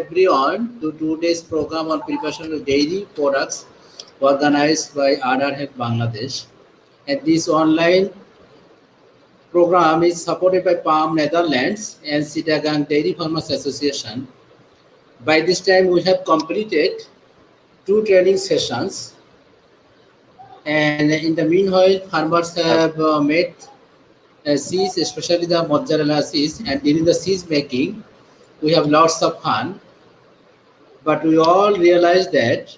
everyone to today's program on preparation of dairy products organized by RRF Bangladesh. And this online program is supported by Palm Netherlands and Sitagang Dairy Farmers Association. By this time, we have completed two training sessions, and in the meanwhile, farmers have made cheese, especially the mozzarella cheese, and during the cheese making, we have lots of fun. But we all realize that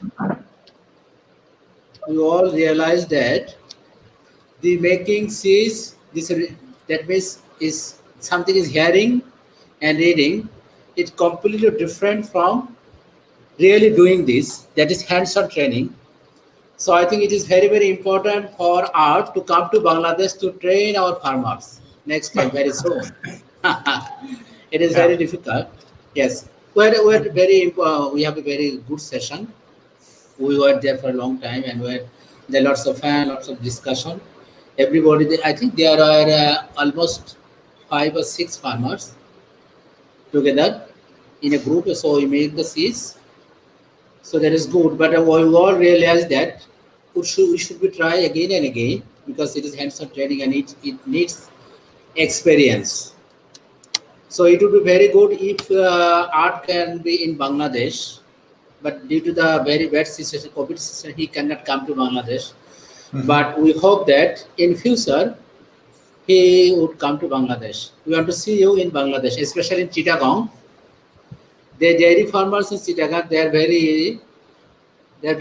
the making sees this that means is something is hearing and reading. It's completely different from really doing this. That is hands-on training. So I think it is very very important for us to come to Bangladesh to train our farmers next time very soon. It is Yeah. very difficult. Yes, we have a very good session. We were there for a long time, and there lots of fun, lots of discussion. Everybody, I think there are almost 5 or 6 farmers together in a group. So we make the seeds. So that is good. But we all realize that we should be try again and again because it is hands-on training and it needs experience. So it would be very good if art can be in Bangladesh, but due to the very bad situation, COVID situation, he cannot come to Bangladesh. But we hope that in future he would come to Bangladesh. We want to see you in Bangladesh, especially in Chittagong. The dairy farmers in Chittagong, they are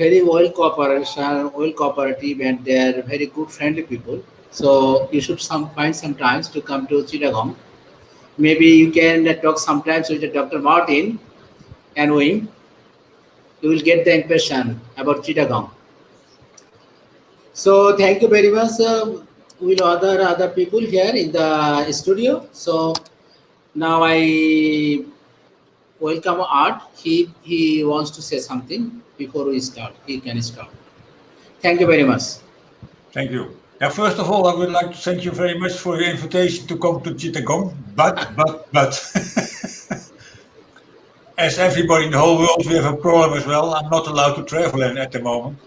very well cooperative, and they are very good, friendly people. So you should find some times to come to Chittagong. Maybe you can talk sometimes with Dr. Martin and Wing. You will get the impression about Chittagong. So thank you very much. With other people here in the studio. So now I welcome Art. He wants to say something before we start. He can start. Thank you very much. Thank you. First of all, I would like to thank you very much for your invitation to come to Chittagong. But, as everybody in the whole world, we have a problem as well. I'm not allowed to travel at the moment.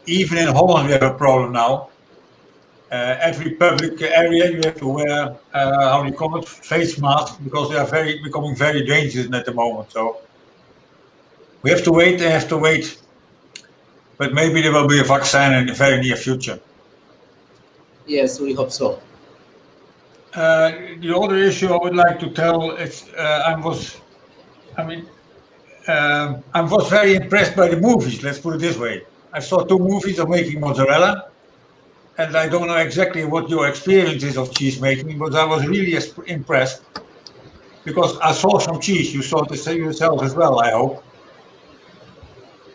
Even in Holland, we have a problem now. Every public area, you have to wear, how do you call it, face masks, because they are becoming very dangerous at the moment. So we have to wait. But maybe there will be a vaccine in the very near future. Yes, we hope so. The other issue I would like to tell is I was very impressed by the movies. Let's put it this way. I saw 2 movies of making mozzarella, and I don't know exactly what your experience is of cheese making, but I was really impressed because I saw some cheese. You saw this yourself as well, I hope.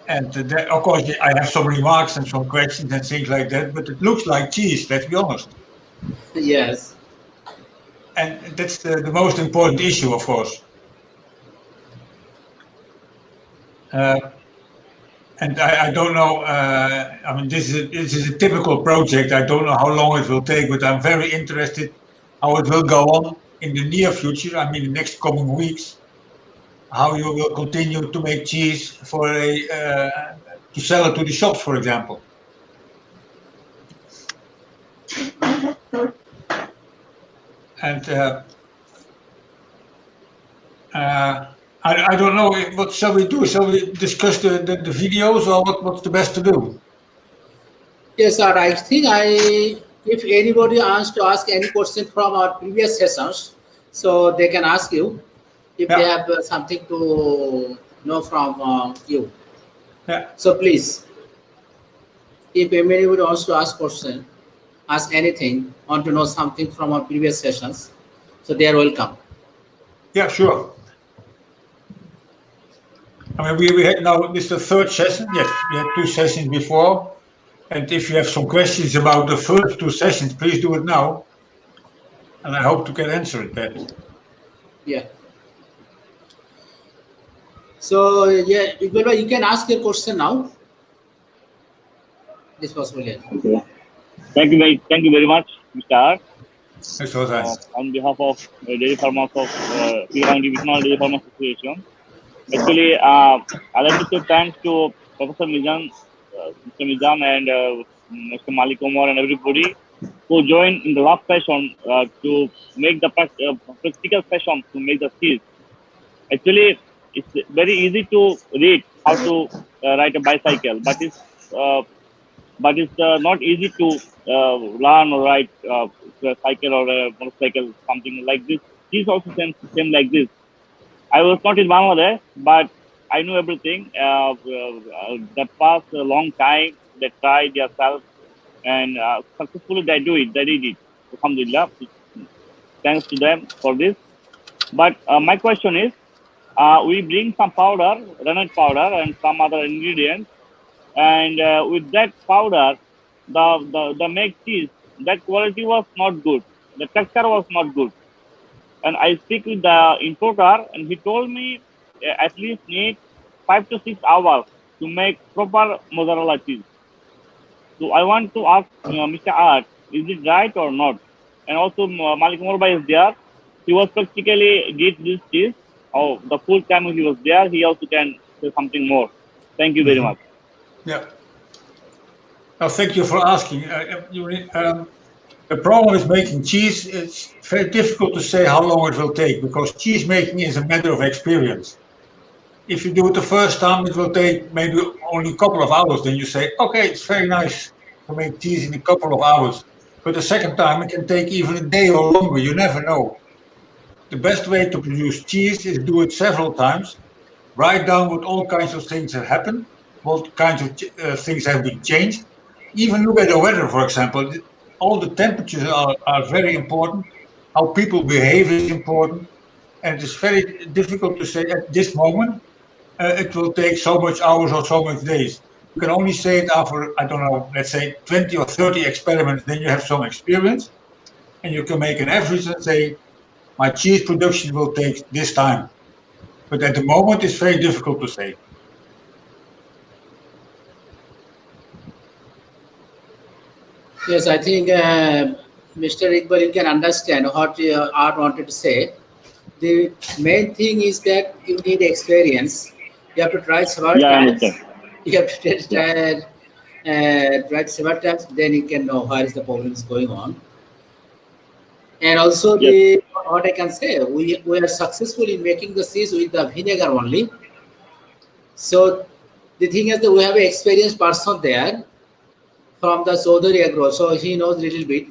And of course, I have some remarks and some questions and things like that, but it looks like cheese, let's be honest. Yes. And that's the most important issue, of course. And I don't know, this is a typical project. I don't know how long it will take, but I'm very interested how it will go on in the near future, the next coming weeks. How you will continue to make cheese for to sell it to the shops, for example. And I don't know, what shall we do? Shall we discuss the videos, or what's the best to do? Yes, sir. I think if anybody wants to ask any question from our previous sessions, so they can ask you if they have something to know from you. Yeah. So please, if anybody wants to ask question, ask anything, want to know something from our previous sessions, so they are welcome. Yeah, sure. We had now, this is the 3rd session. Yes, we had 2 sessions before. And if you have some questions about the first 2 sessions, please do it now. And I hope to get answered that. Yeah. So yeah, Iqbal, you can ask your question now. This possible. Yeah. Okay. Thank you very much, Mr. R. This was On behalf of Dairy Farmers of Chittagong Divisional Dairy Farmers Association, Actually, I'd like to say thanks to Professor Mr. Mizan and Mr. Malik Omar and everybody who joined in the last session to make the practical session to make the skills. Actually, it's very easy to read how to ride a bicycle, but it's not easy to learn or ride a cycle or a motorcycle, something like this. This also same like this. I was not in Bangladesh, but I knew everything. That passed a long time. They tried themselves and successfully they do it. They did it. Alhamdulillah. Thanks to them for this. But my question is, we bring some powder, rennet powder, and some other ingredients, and with that powder, the make cheese, that quality was not good. The texture was not good. And I speak with the importer, and he told me at least need 5 to 6 hours to make proper mozzarella cheese. So I want to ask Mr. Art, is it right or not? And also Malik Morbai is there. He was practically did this cheese. Oh, the full time he was there, he also can say something more. Thank you very much. Yeah. Well, thank you for asking. The problem with making cheese, it's very difficult to say how long it will take because cheese making is a matter of experience. If you do it the first time, it will take maybe only a couple of hours. Then you say, okay, it's very nice to make cheese in a couple of hours. But the second time, it can take even a day or longer. You never know. The best way to produce cheese is do it several times. Write down what all kinds of things have happened, what kinds of things have been changed. Even look at the weather, for example. All the temperatures are very important. How people behave is important. And it is very difficult to say at this moment, it will take so much hours or so much days. You can only say it after, I don't know, let's say 20 or 30 experiments, then you have some experience. And you can make an average and say, my cheese production will take this time. But at the moment, it's very difficult to say. Yes, I think Mr. Iqbal, you can understand what Art wanted to say. The main thing is that you need experience. You have to try several Yeah, I times. understand. You have to try several times, then you can know where is the problem is going on. And also, Yes. the what I can say, we are successful in making the cheese with the vinegar only. So the thing is that we have an experienced person there from the Chaudhary Agro, so he knows little bit.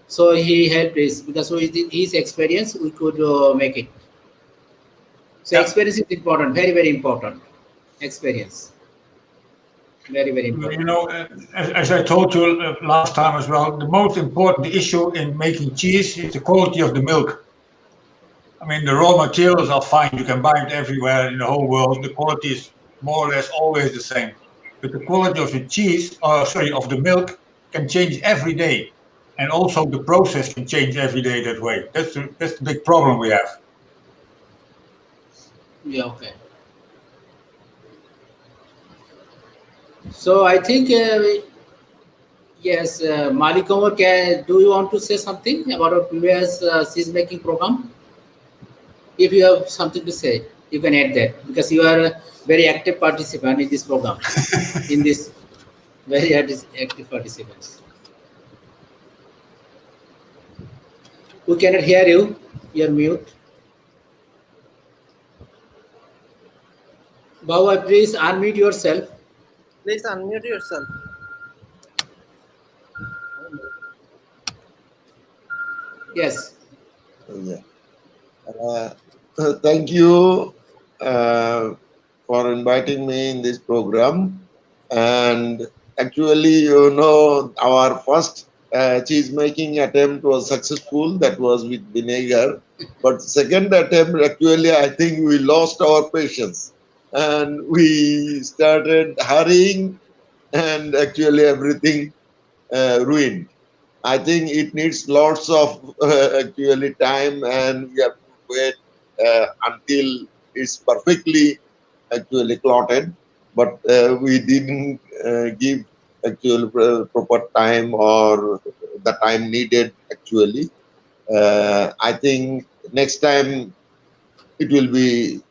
So he helped us because with his experience we could make it. So Yeah. experience is important, very very important. Experience, very very You important. know, as I told you last time as well, the most important issue in making cheese is the quality of the milk. I mean, the raw materials are fine. You can buy it everywhere in the whole world. The quality is more or less always the same. But the quality of the cheese, of the milk, can change every day. And also the process can change every day that way. That's the big problem we have. Yeah, okay. So I think yes, Malik Omar, do you want to say something about our previous cheese making program? If you have something to say, you can add that because you are a very active participant in this program, in this very active participants. We cannot hear you. You're mute. Baba, please unmute yourself. Please unmute yourself. Yes. Yeah. Thank you for inviting me in this program. And actually, you know, our first cheese making attempt was successful. That was with vinegar. But second attempt, actually, I think we lost our patience. And we started hurrying, and actually everything ruined. I think it needs lots of actually time, and we have to wait until it's perfectly actually clotted. But we didn't give actual proper time or the time needed actually. I think next time it will be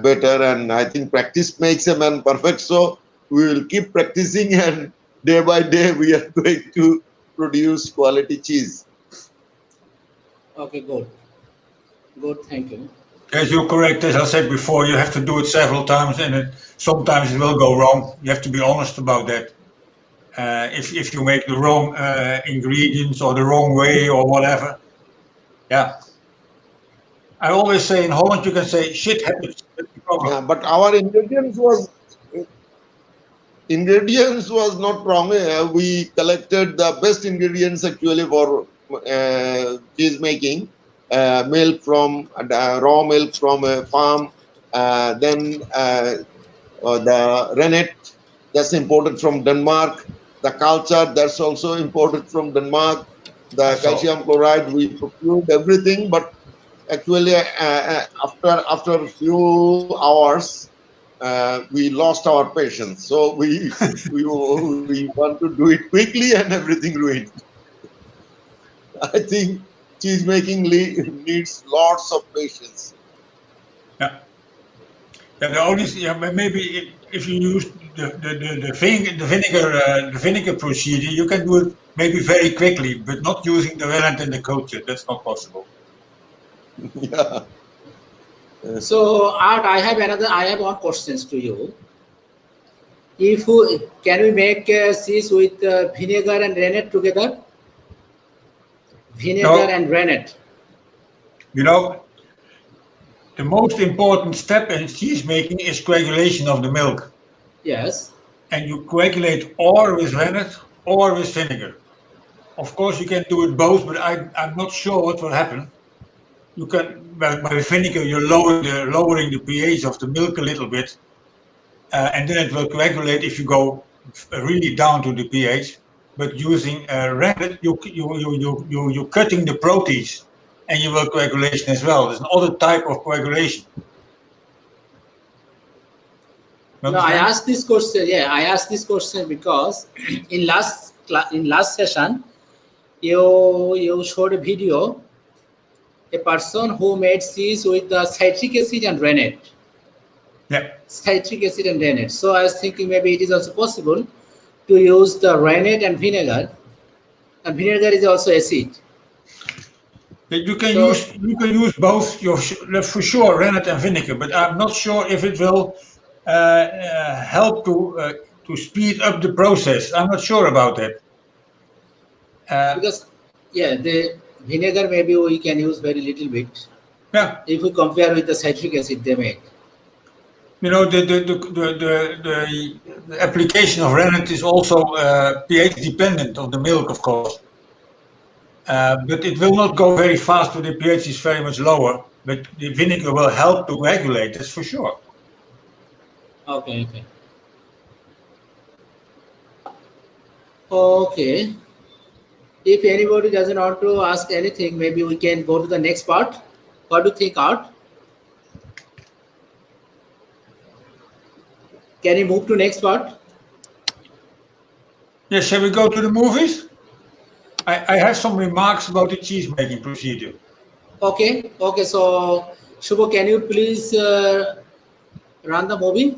better. And I think practice makes a man perfect. So we will keep practicing, and day by day we are going to produce quality cheese. Okay, good. Good, thank you. Yes, you're correct. As I said before, you have to do it several times, and sometimes it will go wrong. You have to be honest about that. If you make the wrong ingredients or the wrong way or whatever, yeah. I always say in Holland you can say shit happens. That's the problem. Yeah, but our ingredients was not wrong. We collected the best ingredients actually for cheese making. Milk from raw milk from a farm, then the rennet that's imported from Denmark, the culture that's also imported from Denmark, the calcium chloride, we procured everything, but actually after a few hours we lost our patience, so we want to do it quickly and everything ruined. I think cheese making needs lots of patience. Yeah. The only maybe if you use the vinegar procedure, you can do it maybe very quickly, but not using the rennet and the culture. That's not possible. Yeah. So, Art, I have one questions to you. Can we make cheese with vinegar and rennet together? Vinegar and rennet. You know, the most important step in cheese making is coagulation of the milk. Yes. And you coagulate or with rennet or with vinegar. Of course, you can do it both, but I'm not sure what will happen. You can, by vinegar, you're lowering the pH of the milk a little bit, and then it will coagulate if you go really down to the pH. But using rennet, you're cutting the proteins, and you will coagulation as well. There's another type of coagulation. No, I asked this question. Yeah, I asked this question because in last session, you showed a video. A person who made cheese with the citric acid and rennet. Yeah. Citric acid and rennet. So I was thinking maybe it is also possible to use the rennet and vinegar. And vinegar is also acid. You can use both. For sure, rennet and vinegar. But I'm not sure if it will help to speed up the process. I'm not sure about that. Because the vinegar maybe we can use very little bit. Yeah. If we compare with the citric acid they make. You know, the application of rennet is also pH dependent on the milk, of course. But it will not go very fast when the pH is very much lower. But the vinegar will help to coagulate, that's for sure. Okay. Okay. If anybody doesn't want to ask anything, maybe we can go to the next part. What do you think, Art? Can you move to next part? Yes, shall we go to the movies? I have some remarks about the cheese making procedure. Okay. So, Shubho, can you please run the movie?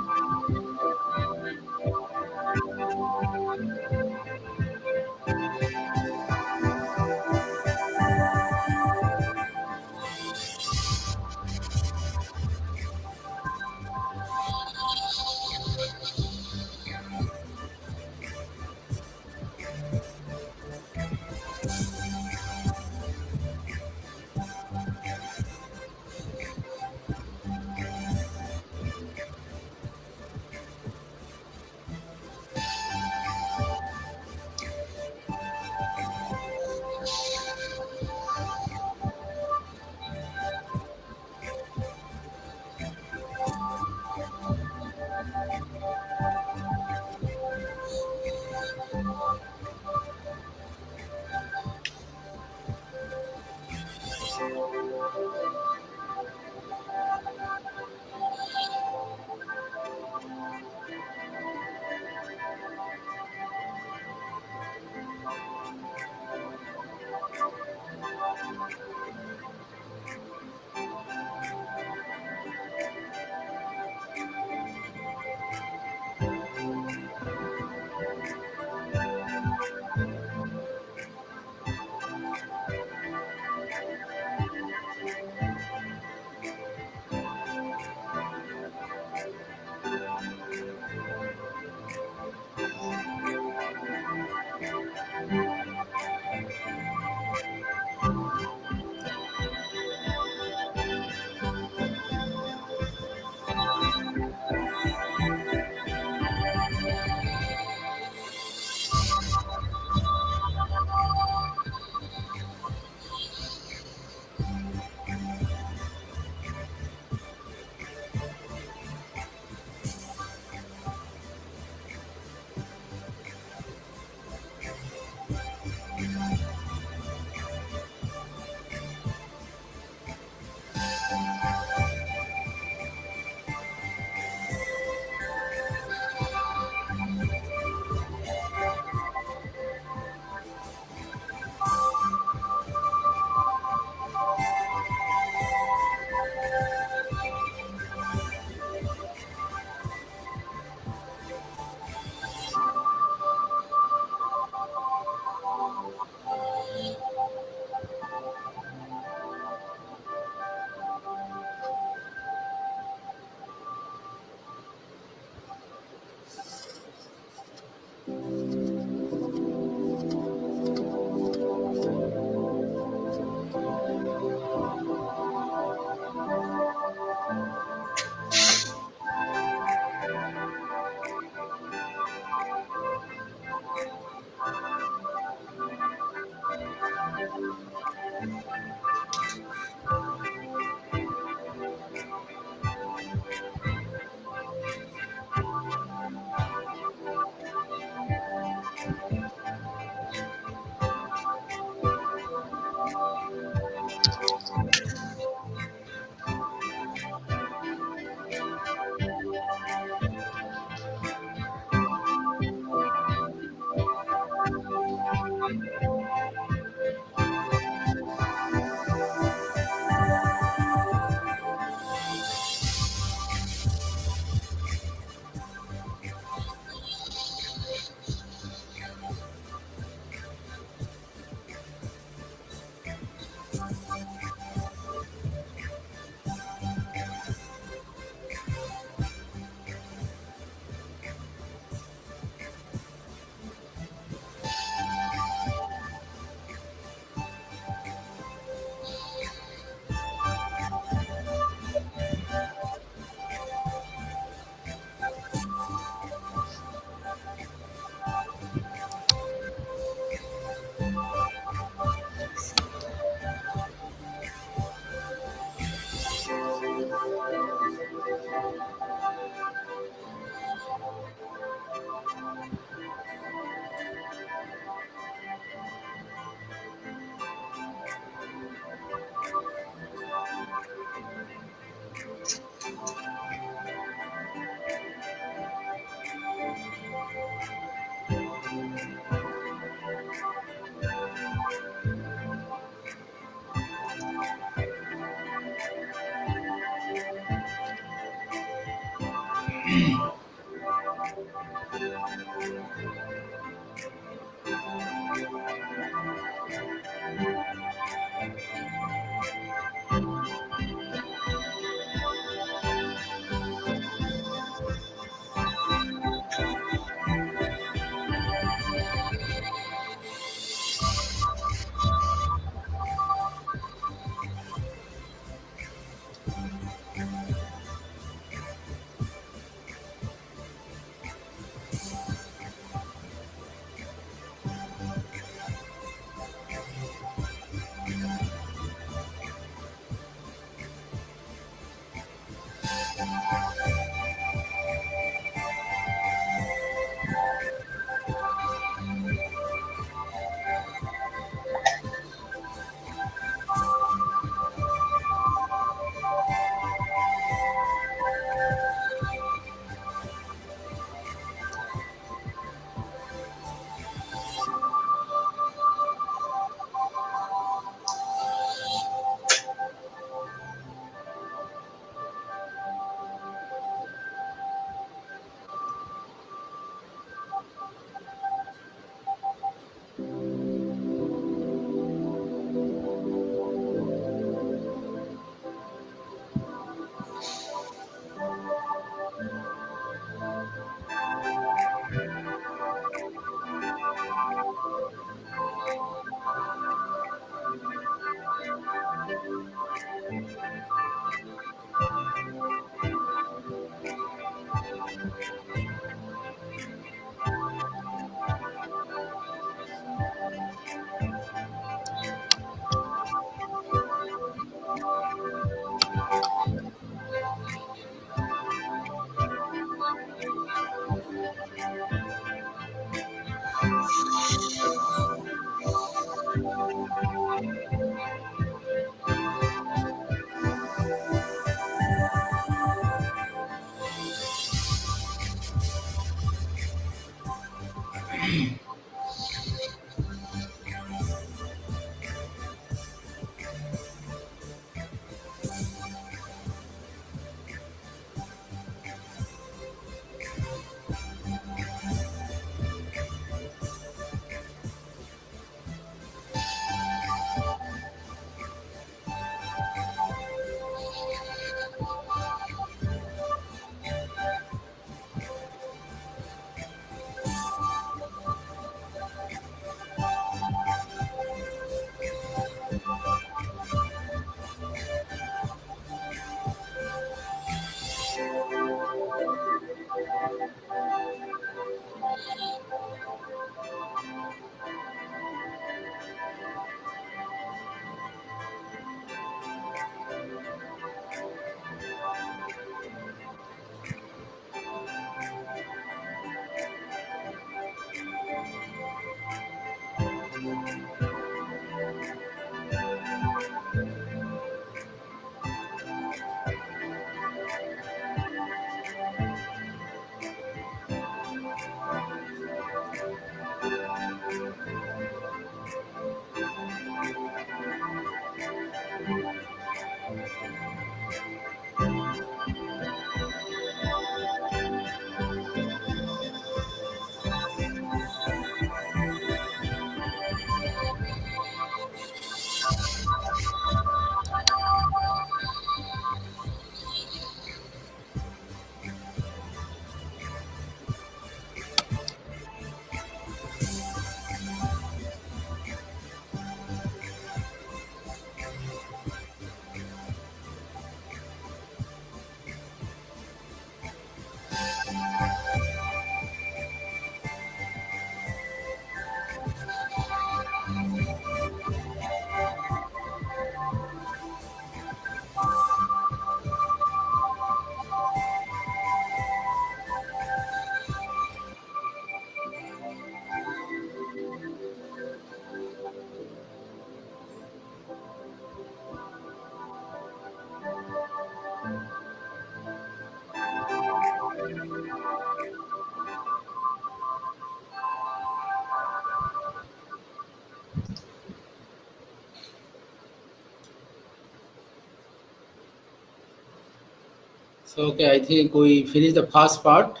So okay, I think we finished the first part,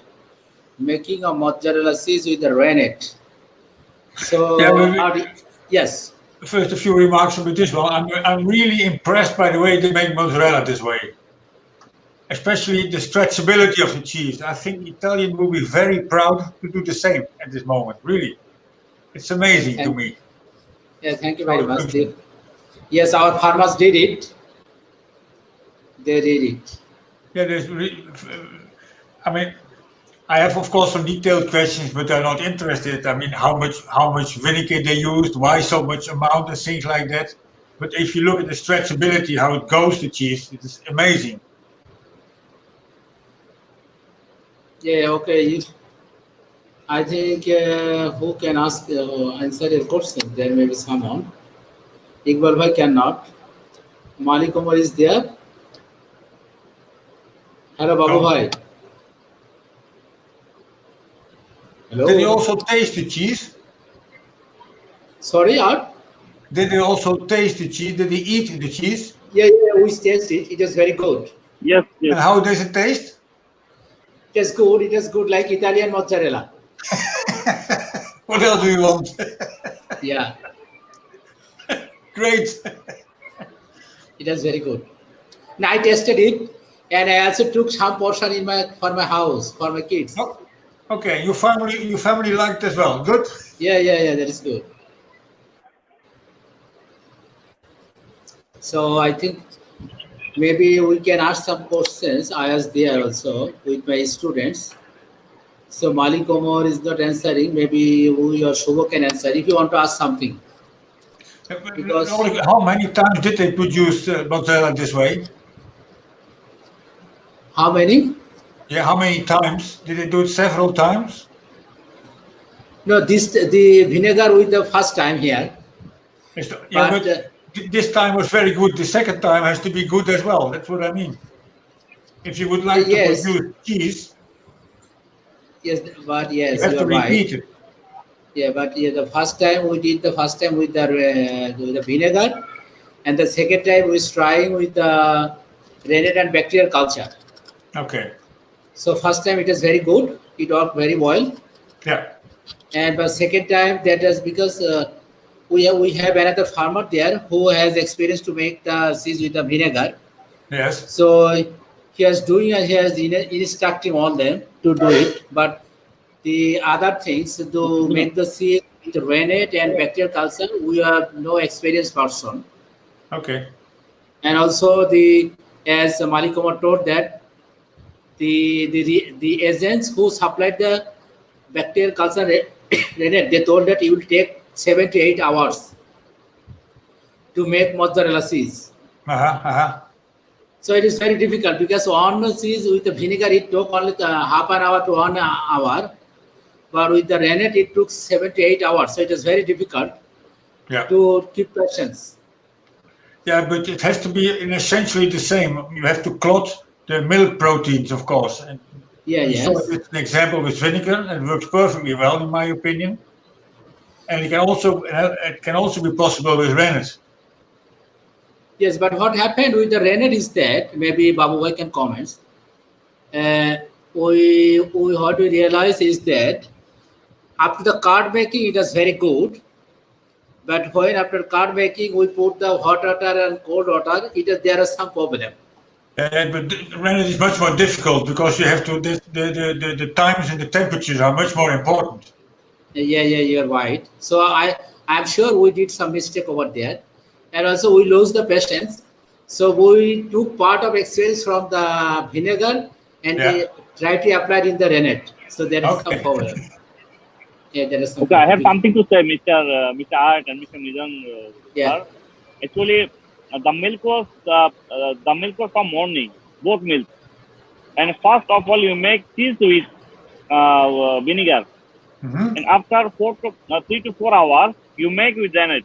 making a mozzarella cheese with the rennet. So yes, First, a few remarks about this one. I'm really impressed by the way they make mozzarella this way, especially the stretchability of the cheese. I think Italian will be very proud to do the same at this moment. Really, it's amazing to me. Yeah, thank you very much. Yes, our farmers did it. They did it. Yeah, I mean, I have of course some detailed questions, but they're not interested. I mean, how much vinegar they used, why so much amount, and things like that. But if you look at the stretchability, how it goes to cheese, it is amazing. Yeah, okay. I think who can answer your question? There may be someone. Iqbal Bhai cannot. Malik Omar is there. Hello, Babu Bhai. Hello. Did they also taste the cheese? Sorry, what? Did they also taste the cheese? Did they eat the cheese? Yeah, we tasted it. It is very good. Yes, And yes. how does it taste? It is good. It is good like Italian mozzarella. What else do you want? Yeah, Great. it is very good. Now I tasted it, and I also took some portion for my house for my kids. Oh, okay, your family liked as well. Good. Yeah, that is good. So I think maybe we can ask some questions. I asked there also with my students. So Malik Omar is not answering. Maybe we or Shubho can answer if you want to ask something. Because- How many times did they produce mozzarella this way? How many? Yeah, how many times? Did they do it several times? No, the vinegar with the first time here. Yeah, But, but this time was very good. The second time has to be good as well. That's what I mean. If you would like Yes. to produce cheese, Yes, but yes, you have you to are right. repeat it. Yeah, but yeah, the first time we did with the vinegar, and the second time we was trying with the rennet and bacterial culture. Okay. So first time it is very good. It worked very well. Yeah. And the second time that is because we have another farmer there who has experience to make the cheese with the vinegar. Yes. So he has instructing all them to do it, but the other things to make the cheese with rennet and bacterial culture, we have no experienced person. Okay. And also as Malik Omar told that the agents who supplied the bacterial culture rennet, they told that it will take 7 to 8 hours to make mozzarella cheese. So it is very difficult because one cheese with the vinegar it took only half an hour to 1 hour, but with the rennet it took 7 to 8 hours. So it is very difficult to keep patience. Yeah, but it has to be essentially the same. You have to clot the milk proteins, of course. And yes. So it's an example with vinegar, and it works perfectly well, in my opinion. And it can also be possible with rennet. Yes, but what happened with the rennet is that maybe Babu Bhai can comment. What we realize is that after the card making, it is very good. But when after card making, we put the hot water and cold water, there is some problem. But rennet is much more difficult because you have to the times and the temperatures are much more important. Yeah, you're right. So I'm sure we did some mistake over there, and also we lost the patience. So we took part of experience from the vinegar and they tried to apply it in the rennet. So there is some problem. Yeah, there is some. Okay, I have something to say, Mr. Art and Mr. Nizam. Sir. Actually, the milk was from morning, both milk. And first of all, you make cheese with vinegar. Mm-hmm. And after 3 to 4 hours, you make with rennet.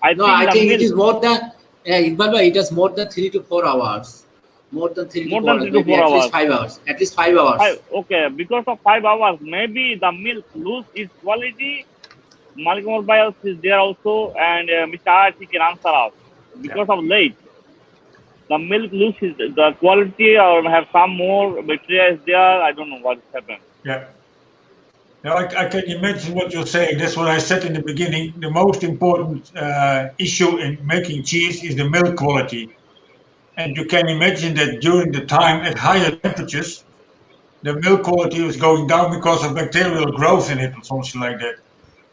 I think it is more than it is more than 3 to 4 hours. More than 3 to 4 hours. Maybe at least 5 hours. At least 5 hours. Okay, because of 5 hours, maybe the milk lose its quality. Malik Omar Bhai is there also, and Mr. Art can answer us because of late. the milk loses the quality or have some more bacteria is there. I don't know what's happened. Yeah. Now, I can imagine what you're saying. That's what I said in the beginning. The most important issue in making cheese is the milk quality. And you can imagine that during the time at higher temperatures, the milk quality was going down because of bacterial growth in it or something like that.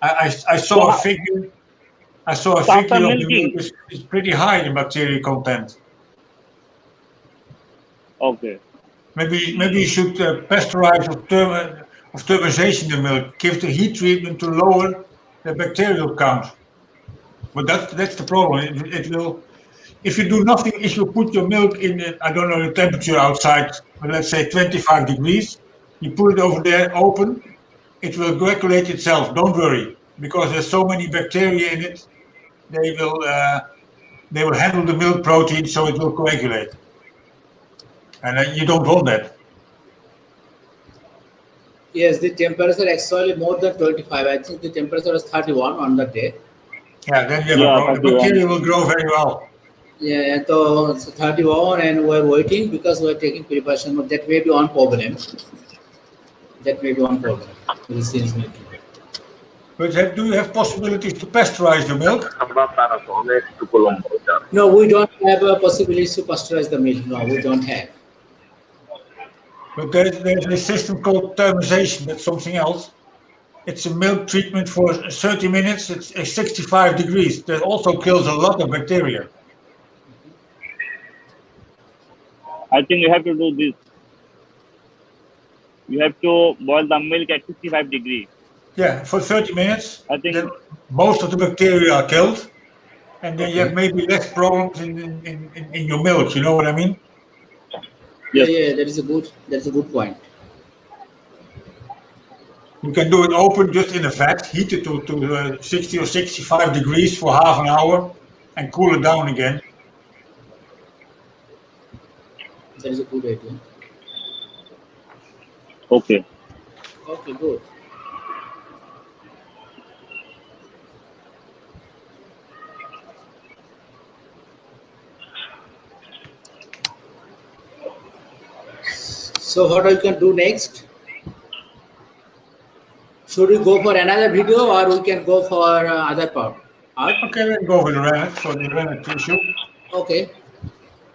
I saw a figure. I saw a So after figure of the milk milking, is pretty high in bacteria content. okay. Maybe you should pasteurize or thermization the milk. Give the heat treatment to lower the bacterial count. But that's the problem. It will, if you do nothing, if you put your milk in, I don't know the temperature outside, but let's say 25 degrees, you put it over there open, it will regulate itself. Don't worry, because there's so many bacteria in it. They will handle the milk protein, so it will coagulate. And you don't want that. Yes, the temperature actually more than 25. I think the temperature was 31 on that day. Yeah, then you have Yeah, a problem. The 31. bacteria will grow very well. Yeah, so 31 and we're waiting because we're taking preparation. But that may be one problem. That may be one problem. Medicines may be. But do you have possibilities to pasteurize the milk? No, we don't have a possibility to pasteurize the milk. No, we don't have. But there's a system called thermization. That's something else. It's a milk treatment for 30 minutes. It's 65 degrees. That also kills a lot of bacteria. I think you have to do this. You have to boil the milk at 65 degrees. Yeah, for 30 minutes. I think- then most of the bacteria are killed, and then you have maybe less problems in your milk. You know what I mean? Yeah, Yes. yeah, that's a good point. You can do it open just in a vat, heat it to 60 or 65 degrees for half an hour, and cool it down again. That is a good idea. Okay. Okay, good. So what we can do next? Should we go for another video or we can go for other part? Okay, let's go with the rennet for the rennet tissue. Okay.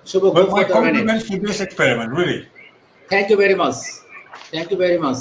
So we'll But go my for the rennet. compliments to this experiment, really. Thank you very much. Thank you very much.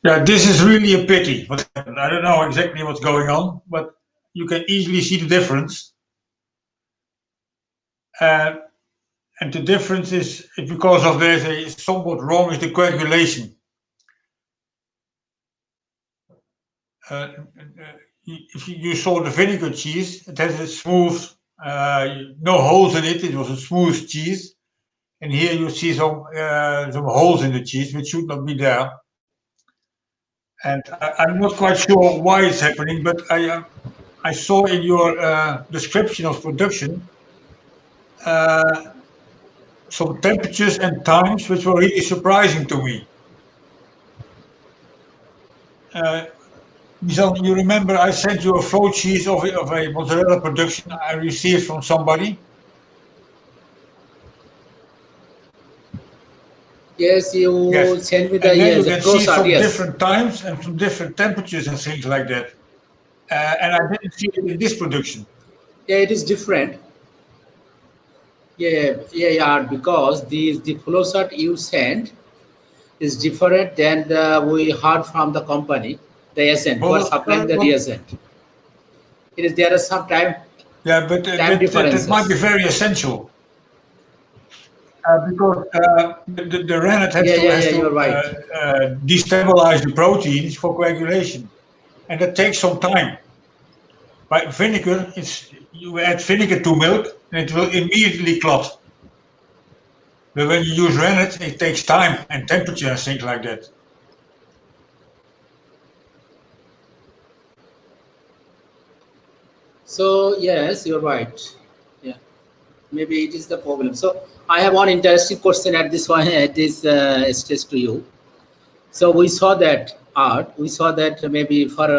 Yeah, this is really a pity. What happened. I don't know exactly what's going on, but you can easily see the difference. And the difference is because of there's a somewhat wrong with the coagulation. If you saw the vinegar cheese, it has a smooth, no holes in it. It was a smooth cheese, and here you see some holes in the cheese, which should not be there. And I'm not quite sure why it's happening, but I saw in your description of production some temperatures and times which were really surprising to me. Michel, you remember I sent you a flow sheet of a mozzarella production I received from somebody? Yes, you Yes. send me And the then you the can flow see chart, some yes. different times and some different temperatures and things like that. And I didn't see it in this production. Yeah, it is different. Yeah, because the flow chart you sent is different than we heard from the company, the reagent, who are Well, supplying the well, reagent. There are some time yeah, but time that differences. might be very essential. Because the rennet has you're right. to destabilize the proteins for coagulation, and that takes some time. By vinegar, you add vinegar to milk, and it will immediately clot. But when you use rennet, it takes time and temperature and things like that. So yes, you're right. Yeah, maybe it is the problem. So I have one interesting question at this one at this stage to you. So we saw that art. We saw that maybe for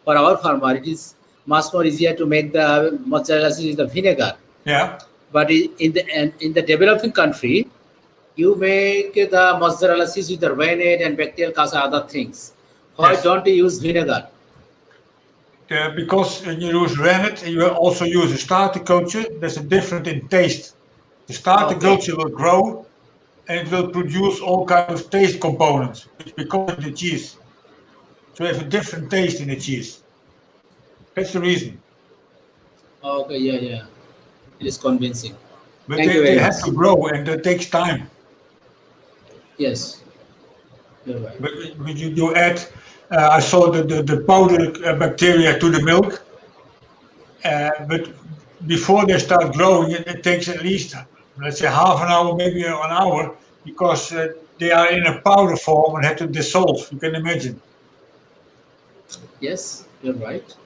our farmer, it is much more easier to make the mozzarella cheese with the vinegar. Yeah. But in the developing country, you make the mozzarella cheese with the rennet and bacterial causa other things. Why Yes. don't you use vinegar? Because when you use rennet, and you also use a starter culture, there's a difference in taste. The starter culture will grow, and it will produce all kinds of taste components, which become the cheese. So you have a different taste in the cheese. That's the reason. Okay, yeah. It is convincing. But Thank you very they have much. to grow, and that takes time. Yes, you're right. But you add, I saw the powder bacteria to the milk, but before they start growing, it takes at least, let's say, half an hour, maybe an hour, because they are in a powder form and have to dissolve. You can imagine. Yes, you're right.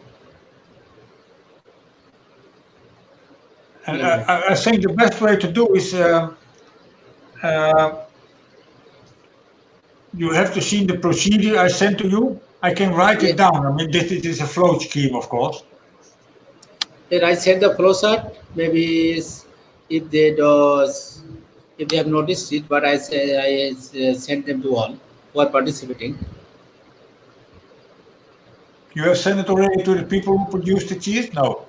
And I think the best way to do is you have to see the procedure I sent to you. I can write it down. I mean, this is a flow scheme, of course. Then I send the flow chart. Maybe if they have noticed it, but I send them to all who are participating. You have sent it already to the people who produce the cheese? No.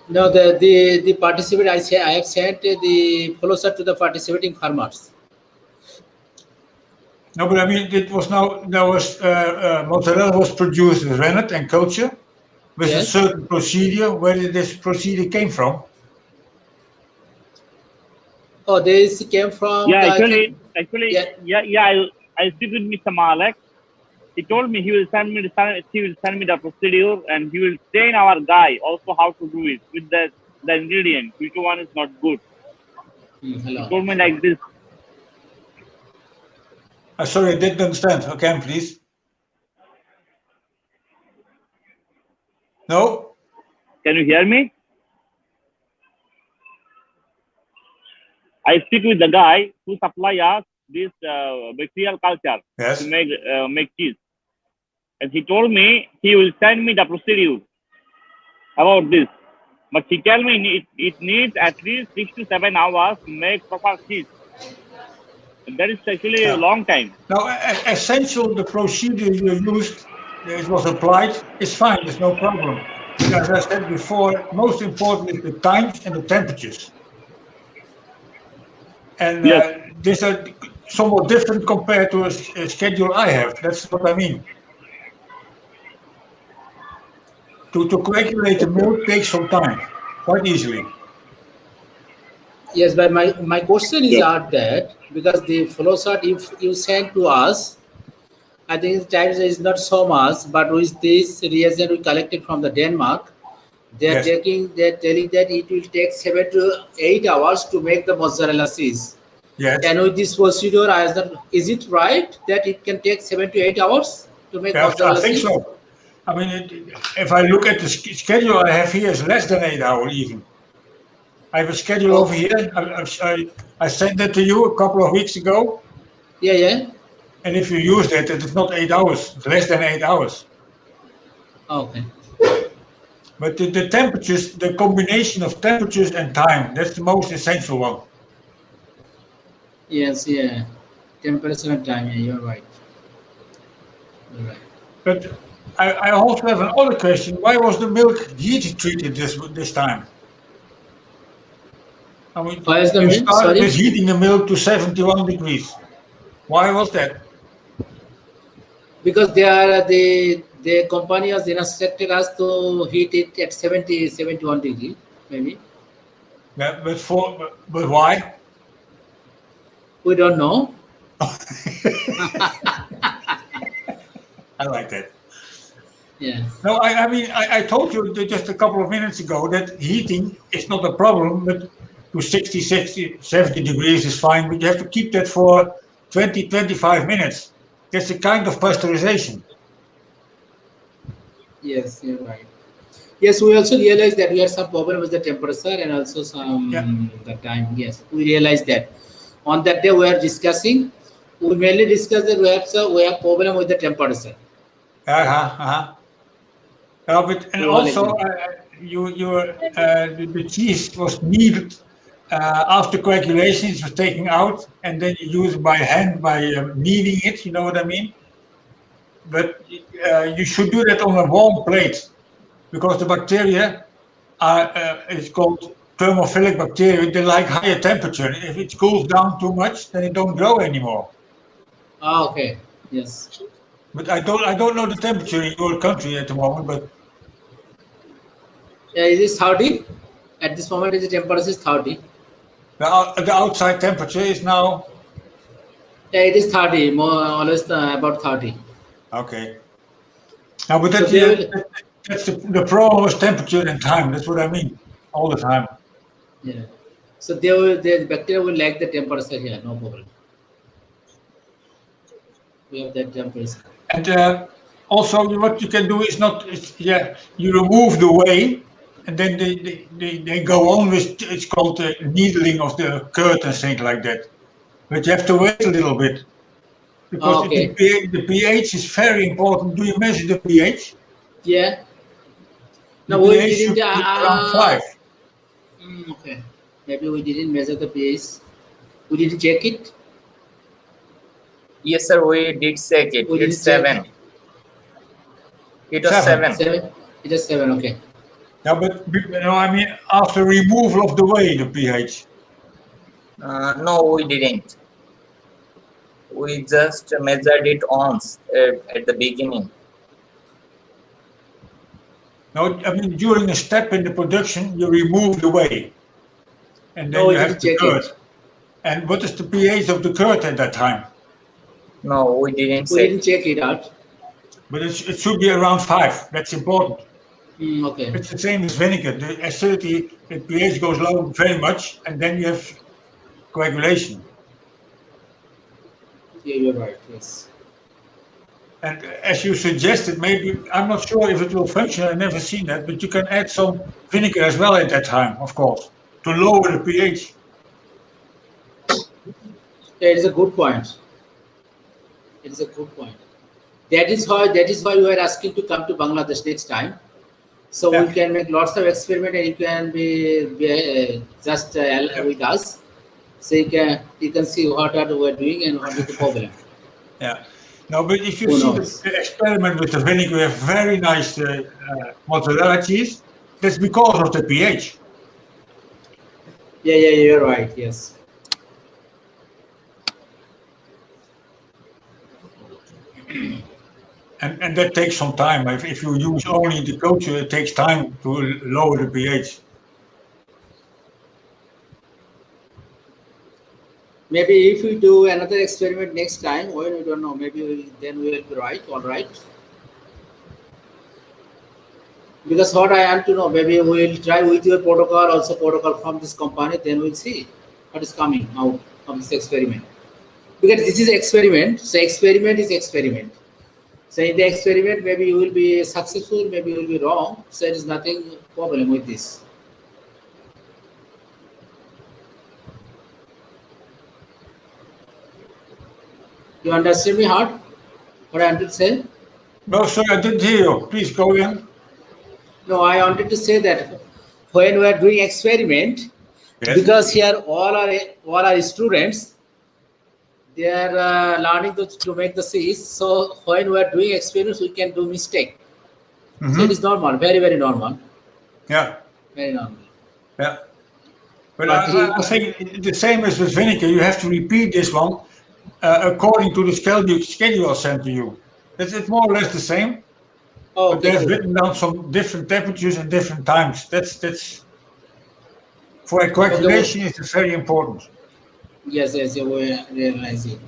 No, the participant I have sent the flow chart to the participating farmers. No, but I mean, mozzarella was produced with rennet and culture with a certain procedure. Where did this procedure came from? Oh, this came from. Yeah, I speak with Mr. Malek. He told me he will send me the procedure, and he will train our guy also how to do it with the ingredient. Which one is not good? Hello. He told me like this. Sorry, I didn't understand. Again, please. No? Can you hear me? I speak with the guy who supply us this bacterial culture to make cheese. And he told me he will send me the procedure about this. But he tell me it needs at least 6 to 7 hours to make proper cheese. And that is actually a long time. Now, essential, the procedure you used, it was applied, it's fine, there's no problem. As I said before, most important is the times and the temperatures. And somewhat different compared to a schedule I have. That's what I mean. To coagulate the milk takes some time, quite easily. Yes, but my question is Yeah. out that because the flow chart you sent to us, I think the time is not so much, but with this reagent we collected from the Denmark, they're Yes. telling that it will take 7 to 8 hours to make the mozzarella cheese. Yes. And with this procedure, is it right that it can take 7 to 8 hours to make Yeah, I mozzarella think cheese? so. I mean, if I look at the schedule I have here, it's less than 8 hours even. I have a schedule over here. I sent that to you a couple of weeks ago. Yeah, yeah. And if you use that, it's not 8 hours. It's less than 8 hours. Okay. But the temperatures, the combination of temperatures and time, that's the most essential one. Yes, yeah. Temperature and time, yeah, you're right. You're right. But I also have another question. Why was the milk heat treated this time? I mean, Why is the you milk? started Sorry? with heating the milk to 71 degrees. Why was that? Because the company has instructed us to heat it at 71 degree, maybe. Yeah, but why? We don't know. I like that. Yeah. No, I mean, I told you just a couple of minutes ago that heating is not a problem, but to 60, 70 degrees is fine, but you have to keep that for 20, 25 minutes. That's a kind of pasteurization. Yes, you're right. Yes, we also realized that we had some problem with the temperature and also the time. Yes, we realized that. On that day we were discussing, we mainly discussed that we have problem with the temperature. But and also the cheese was kneaded after coagulation. It was taken out, and then you use it by hand by kneading it. You know what I mean? But you should do that on a warm plate because the bacteria are it's called thermophilic bacteria. They like higher temperature. If it cools down too much, then it don't grow anymore. Ah, okay. Yes. But I don't know the temperature in your country at the moment, but It is 30. At this moment, the temperature is 30. the outside temperature is now Yeah, it is 30. More always about 30. okay. Now, but So that's the problem with temperature and time. That's what I mean all the time. Yeah. So the bacteria will like the temperature here. No problem. We have that temperature. And also, what you can do is you remove the whey, and then they go on with it's called the needling of the curd and things like that. But you have to wait a little bit because the pH is very important. Do you measure the pH? Yeah. The No, we pH should didn't. be around 5. Okay. Maybe we didn't measure the pH. We didn't check it. Yes, sir, we did check it. We It's didn't check 7. It was 7. 7. It is 7. Okay. Yeah, but I mean, after removal of the whey, the pH. No, we didn't. We just measured it once at the beginning. No, I mean, during a step in the production, you remove the whey. And then No, we you have didn't the check curd. it. And what is the pH of the curd at that time? No, we didn't We check. didn't check it out. But it should be around 5. That's important. Okay. It's the same as vinegar. The acidity, the pH goes low very much, and then you have coagulation. Yeah, you're right. Yes. And as you suggested, maybe, I'm not sure if it will function, I've never seen that, but you can add some vinegar as well at that time, of course, to lower the pH. Yeah, it is a good point. It is a good point. That is why we are asking to come to Bangladesh next time. So Yeah. we can make lots of experiment and you can be just with us. So you can see what are we are doing and what is the problem. Yeah. No, but if you Who see knows? the experiment with the vinegar, we have very nice mozzarella cheese. That's because of the pH. Yeah, you're right. Yes. And that takes some time. If you use only the culture, it takes time to lower the pH. Maybe if we do another experiment next time, when we don't know, then we will be right, all right. Because what I want to know, maybe we will try with your protocol, also protocol from this company, then we'll see what is coming out of this experiment. Because this is experiment, so experiment is experiment. So in the experiment, maybe you will be successful, maybe you will be wrong. So there is nothing problem with this. You understand me, Hart? What I wanted to say? No, sir, I didn't hear you. Please go again. No, I wanted to say that when we are doing experiment, Yes. because here all our students, they are learning to make the C's. So when we are doing experiments, we can do mistake. So it is normal, very, very normal. Yeah. Very normal. Yeah. But But I think the same as with vinegar, you have to repeat this one according to the schedule I sent to you. It's more or less the same, Oh, but they have good. written down some different temperatures and different times. That's for a calculation. It's very important. Yes, we realize it.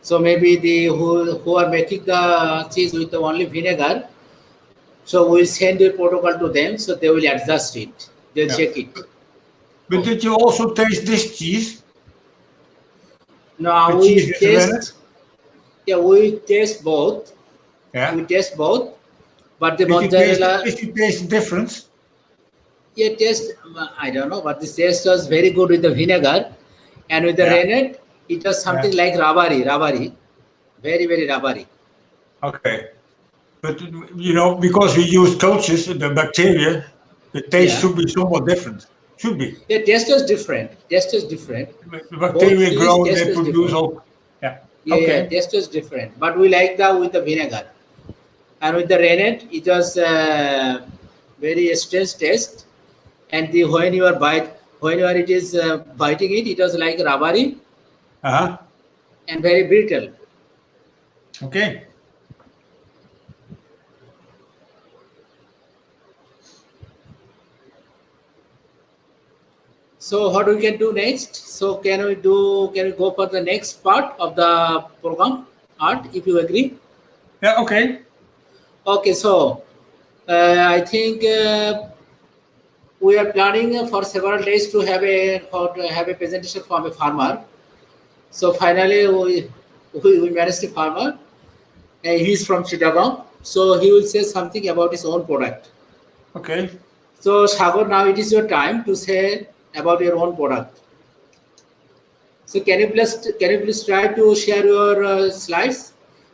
So maybe the who are making the cheese with the only vinegar, so we'll send the protocol to them, so they will adjust it. They'll Yeah. check it. But did you also taste this cheese? Now The we cheese with the rennet? taste. Yeah, we taste both. Yeah. We taste both, but the Did you mozzarella. taste the difference? Yeah, taste. I don't know, but the taste was very good with the vinegar, and with the Yeah. rennet, it was something like rubbery, very, very rubbery. Okay. But because we use cultures, the bacteria, the taste Yeah. should be somewhat different. Should be. Yeah, taste was different. Taste is different. The bacteria cheese grow, taste they is produce different. all. Yeah. Yeah, Okay. taste is different. But we like that with the vinegar, and with the rennet, it was very strange taste. And when you are it is biting it, it was like rubbery Uh-huh. and very brittle. Okay. So what we can do next? So can we go for the next part of the program, Art, if you agree? Yeah, okay. Okay, so I think we are planning for several days to have a presentation from a farmer. So finally we managed a farmer. He is from Chittagong, so he will say something about his own product. Okay. So Sagar, now it is your time to say about your own product. So can you please try to share your slides?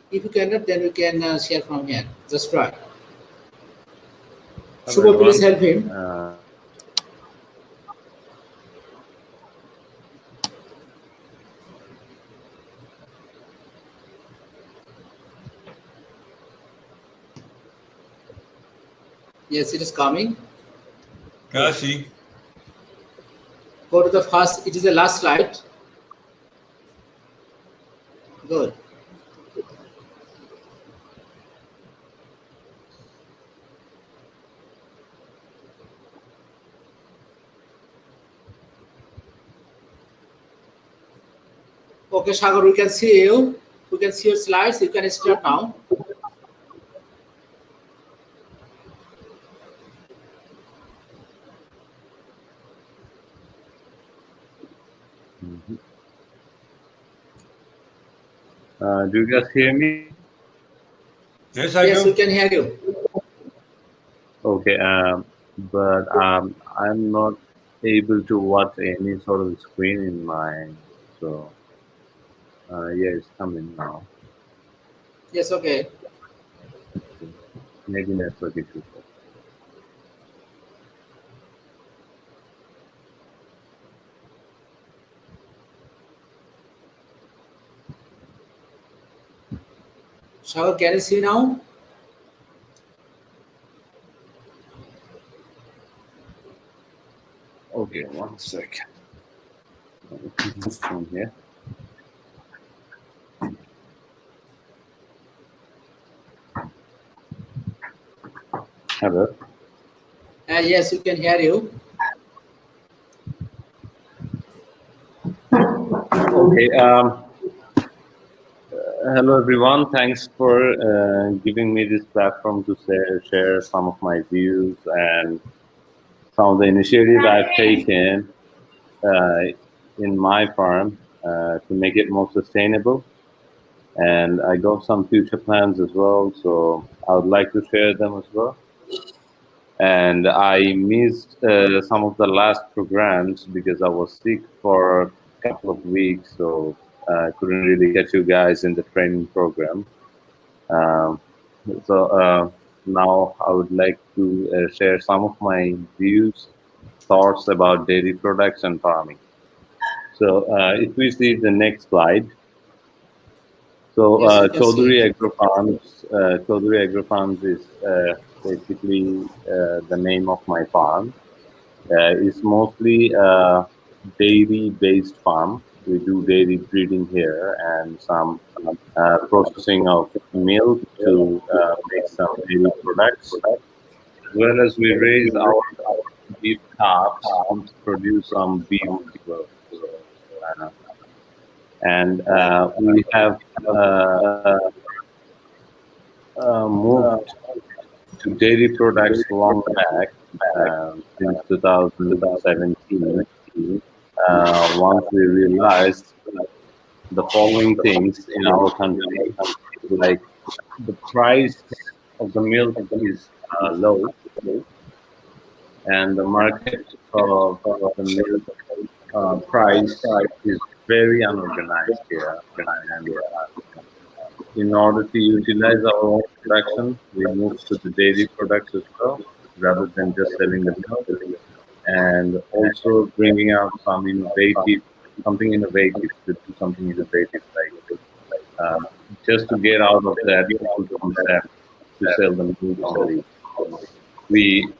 If you cannot, then you can share from here. Just try. Hello, Shubho, please help everyone. him. Yes, it is coming. Yeah, I see. Go to the first. It is the last slide. Good. Okay, Sagar, we can see you. We can see your slides. You can start now. Do you guys hear me? Yes, I Yes, do. we can hear you. Okay, but I'm not able to watch any sort of screen in mine. So, yeah, it's coming now. Yes, okay. Maybe network issue. Sagar, can you see now? Okay, 1 second. From here. Hello. Yes, we can hear you. Okay. Hello, everyone. Thanks for giving me this platform to share some of my views and some of the initiatives I've taken uh, in my farm to make it more sustainable. And I got some future plans as well, so I would like to share them as well. And I missed some of the last programs because I was sick for a couple of weeks, so I couldn't really catch you guys in the training program. Um, so now I would like to share some of my views, thoughts about dairy products and farming. So if we see the next slide. So Yes, we can see Chaudhary it. Agro Farms, is basically the name of my farm. It's mostly a dairy-based farm. We do dairy breeding here and some processing of milk to make some dairy products, as well as we raise our beef calves to produce some beef as well. Uh, and we have moved to dairy products long back since 2017. Once we realized the following things in our country, like the price of the milk is low, and the market of the milk price is very unorganized here. And in order to utilize our own production, we moved to the dairy products as well, rather than just selling the milk, and also bringing out something innovative, to do something innovative, like just to get out of that old concept to sell the milk only. We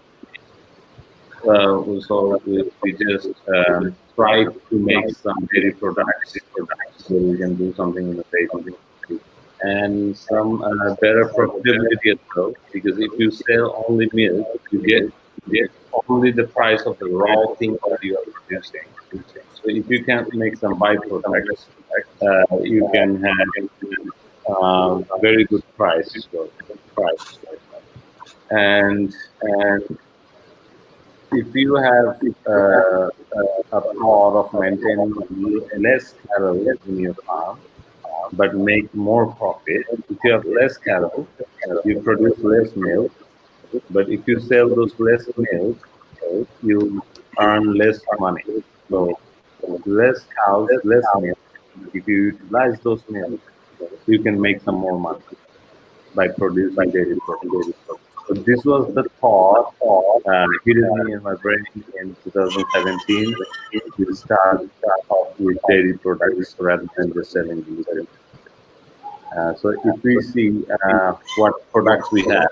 we just tried to make some dairy products so we can do something innovative and some better profitability as well. Because if you sell only milk, you get only the price of the raw thing that you are producing. So if you can make some byproducts, you can have very good price as well. And if you have a thought of maintaining less cattle in your farm, but make more profit, if you have less cattle, you produce less milk, but if you sell those less milk, you earn less money. So less cows, less milk. If you utilize those milk, you can make some more money by producing dairy products. So this was the thought hidden me in my brain in 2017 to start off with dairy products rather than just selling dairy. So if we see what products we have,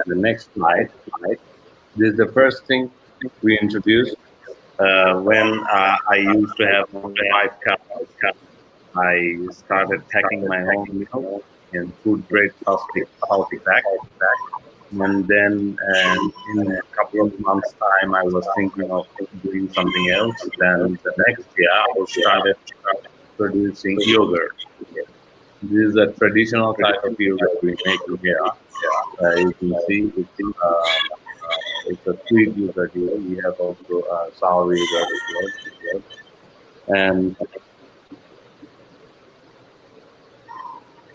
the next slide, this is the first thing we introduced. When I used to have only 5 cows, I started packing my own milk in food grade plastic bag. And then in a couple of months' time, I was thinking of doing something else. Then the next year, I started producing yogurt. This is a traditional type of yogurt we make here. You can see it's a sweet yogurt here. We have also sour yogurt as well.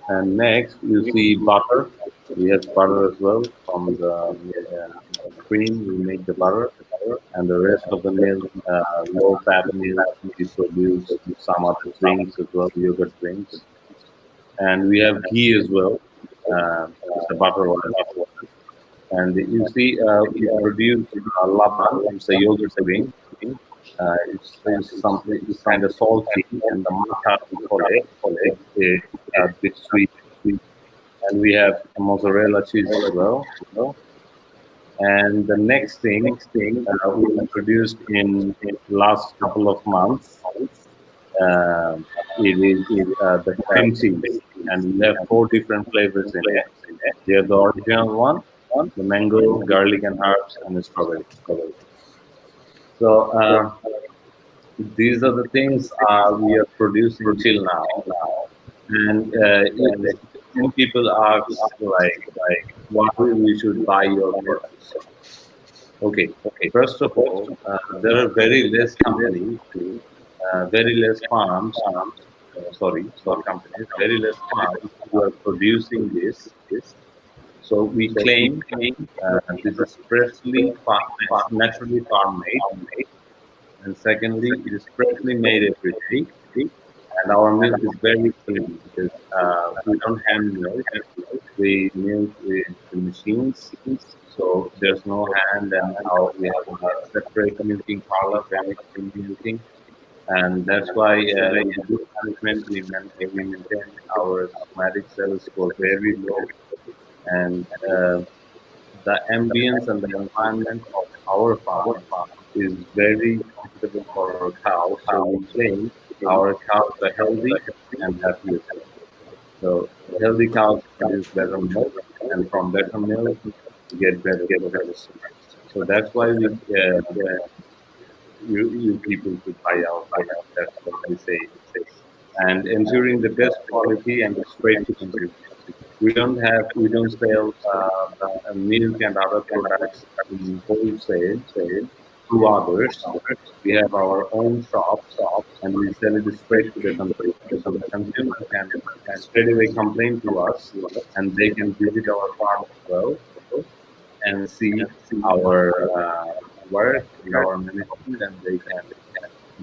And next, you see butter. We have butter as well. From the cream, we make the butter. And the rest of the milk, low-fat milk, we produce some other drinks as well, yogurt drinks. And we have ghee as well. It's a butter oil. And you see, we produce laban. It's a yogurt drink. It's something. It's kind of salty, and the maca we call it, a bit sweet. And we have mozzarella cheese as well. And the next thing we introduced in last couple of months, it is the cream cheese, and we have 4 different flavors in it. They are the original one, the mango, garlic and herbs, and the strawberry. So these are the things we are producing till now. And some people ask like why we should buy your products. Okay. First of all, there are very less companies, very less farms. Sorry, not companies, very less farms who are producing this. So we claim this is freshly naturally farm made, and secondly, it is freshly made every day. And our milk is very clean because we don't hand milk. We milk with the machines, so there's no hand, and we have a separate milking parlor where we milking, and that's why in good management we maintain our somatic cell score very low, and the ambience and the environment of our farm is very comfortable for our cows. So we claim our cows are healthy and happy. So healthy cows produce better milk, and from better milk we get better products. So that's why you people should buy our product. That's what we say. And ensuring the best quality and straight to consumer. We don't sell milk and other products in wholesale to others. We have our own shop, and we sell it straight to the consumer. So the consumer can straight away complain to us, and they can visit our farm as well and see our work and our management, and they can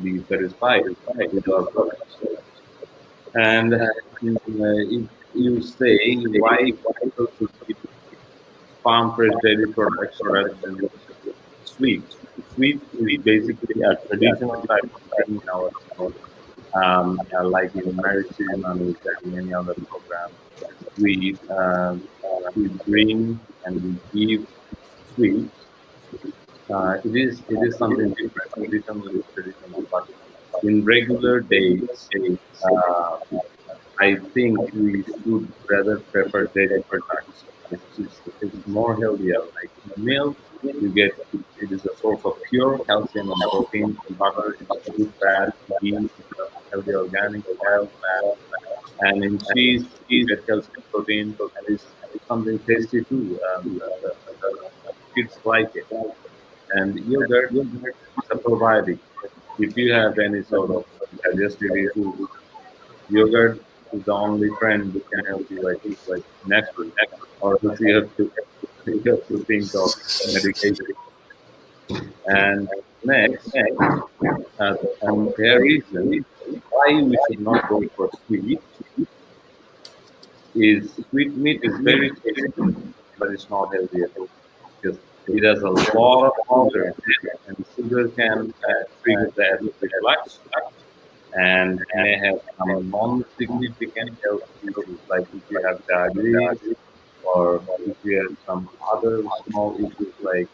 be satisfied with our products. And if you say why people should keep farm fresh dairy products rather than sweet. Sweet is basically a traditional type of thing in our like in marriage ceremonies and many other programs. We bring and we give sweets. It is something different. Traditional is traditional, but in regular days, I think we should rather prefer dairy products. It's more healthier. Like milk, you get it is a source of pure calcium and protein. Butter is good fat, beans, healthy organic oil, fat, and in cheese, you get calcium, protein, and it's something tasty too. Kids like it. And yogurt is a probiotic. If you have any sort of digestive issues, yogurt is the only friend who can help you like naturally, or else you have to think of medication. And next, comparison why we should not go for sweet is sweet meat is very tasty, but it's not healthy at all because it has a lot of sugar in it, and sugar can trigger the acid reflux and may have some non-significant health issues, like if you have diabetes or if you have some other small issues like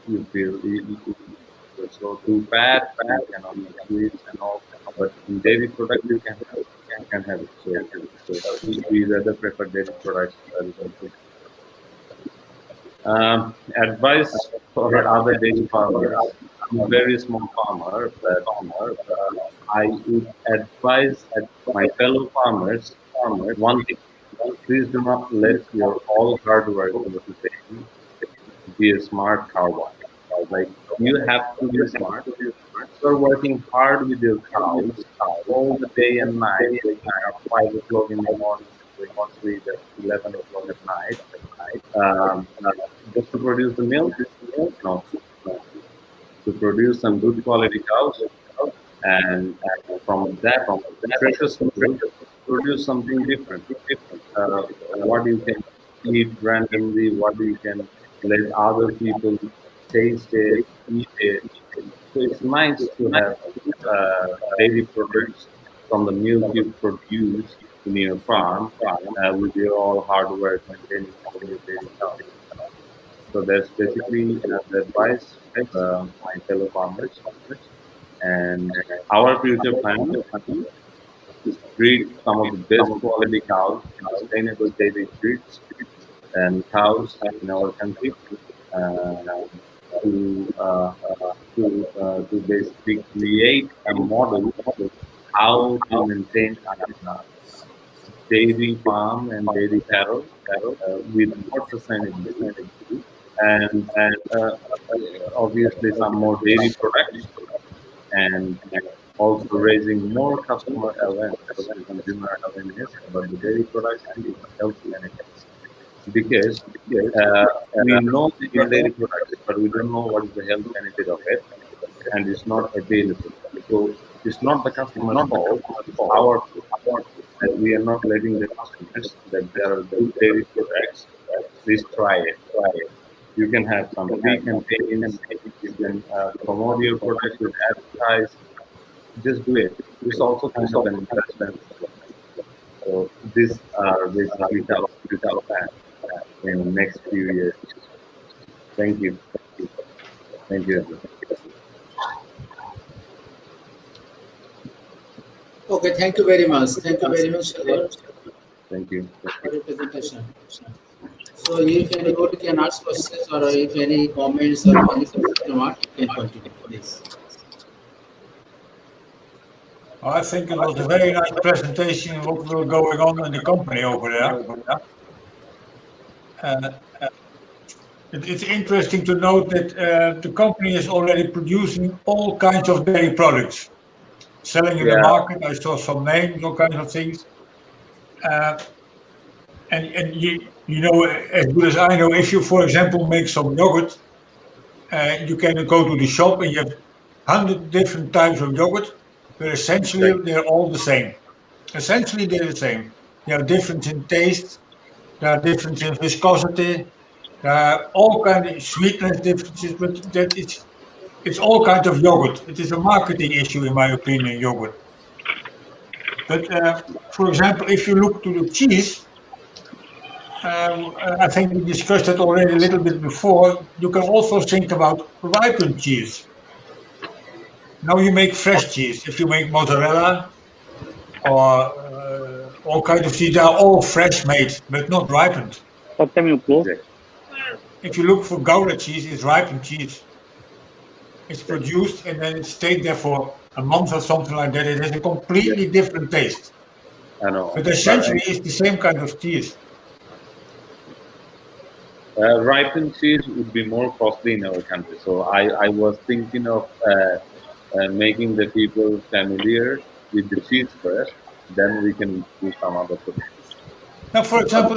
you feel you're so too fat, you cannot eat sweets and all. But in dairy product you can have it. So we rather prefer dairy products rather than food. Advice for other dairy farmers. I'm a very small farmer, but I would advise my fellow farmers one thing: please do not let your all hard work be a smart cowboy. Like you have to be smart. You're working hard with your cows all the day and night. At 5 o'clock in the morning, mostly at 11 o'clock at night. Just to produce the milk? No. To produce some good quality cows, and from that precious milk, produce something different. What you can eat randomly, what you can let other people taste it, eat it. So it's nice to have dairy products from the milk you produce in your farm with your all hard work maintaining your dairy cows. So that's basically the advice my fellow farmers. And our future plan is to breed some of the best quality cows in sustainable dairy breeds and cows in our country to basically create a model how to maintain a dairy farm and dairy cattle with more sustainability and obviously some more dairy products and also raising more customer awareness, consumer awareness about the dairy products and the health benefits. Because we know the dairy products, but we don't know what is the health benefit of it, and it's not available. So it's not the customer's fault, it's our fault that we are not letting the customers that there are good dairy products. Please try it. You can have some free campaigns, you can promote your products with advertise. Just do it. This also kind of an investment. So these are basically our plan in the next few years. Thank you. Thank you. Okay, thank you very much. Thank you very much, Shalin, Thank you. for your presentation. So if anybody can ask questions or if any comments or any remark, you can continue, please. I think it was a very nice presentation of what was going on in the company over there. It's interesting to note that the company is already producing all kinds of dairy products, selling in the market. I saw some names, all kinds of things. And you know, as good as I know, if you, for example, make some yogurt, you can go to the shop and you have 100 different types of yogurt, but essentially they're all the same. Essentially, they're the same. They are different in taste, they are different in viscosity, there are all kinds of sweetness differences, but that it's all kinds of yogurt. It is a marketing issue, in my opinion, yogurt. But for example, if you look to the cheese, I think we discussed it already a little bit before. You can also think about ripened cheese. Now you make fresh cheese. If you make mozzarella or all kinds of cheese, they are all fresh made, but not ripened. If you look for Gouda cheese, it's ripened cheese. It's produced and then it stayed there for a month or something like that. It has a completely different taste. I know. But essentially, it's the same kind of cheese. Ripened cheese would be more costly in our country. So I was thinking of making the people familiar with the cheese first, then we can do some other products. Now, for example,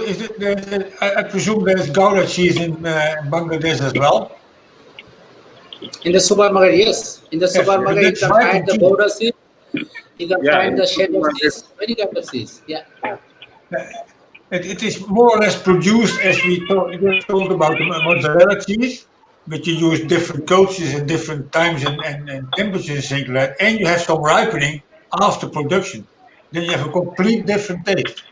I presume there's Gouda cheese in Bangladesh as well? In the supermarket, yes. In the supermarket, you can find the Gouda cheese, you can find the cheddar cheese, many kinds of cheese. Yeah. It is more or less produced as we told about the mozzarella cheese, but you use different cultures at different times and temperatures and things like that, and you have some ripening after production. Then you have a complete different taste.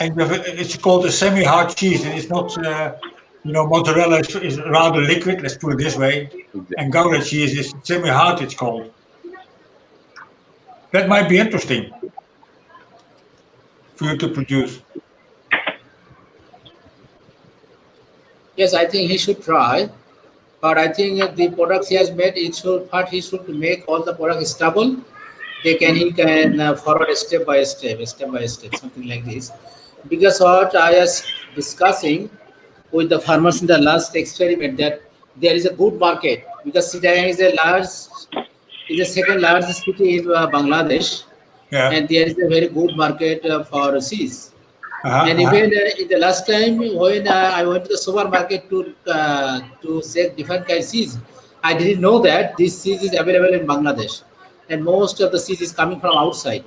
And it's called a semi-hard cheese, and it's not, you know, mozzarella is rather liquid, let's put it this way, and Gouda cheese is semi-hard, it's called. That might be interesting for you to produce. Yes, I think he should try, but I think the products he has made, he should make all the products stable. He can forward step by step, something like this. Because what I was discussing with the farmers in the last experiment, that there is a good market because Chittagong is the second largest city in Bangladesh, and there is a very good market for cheese. And even in the last time when I went to the supermarket to check different kinds of cheese, I didn't know that this cheese is available in Bangladesh, and most of the cheese is coming from outside.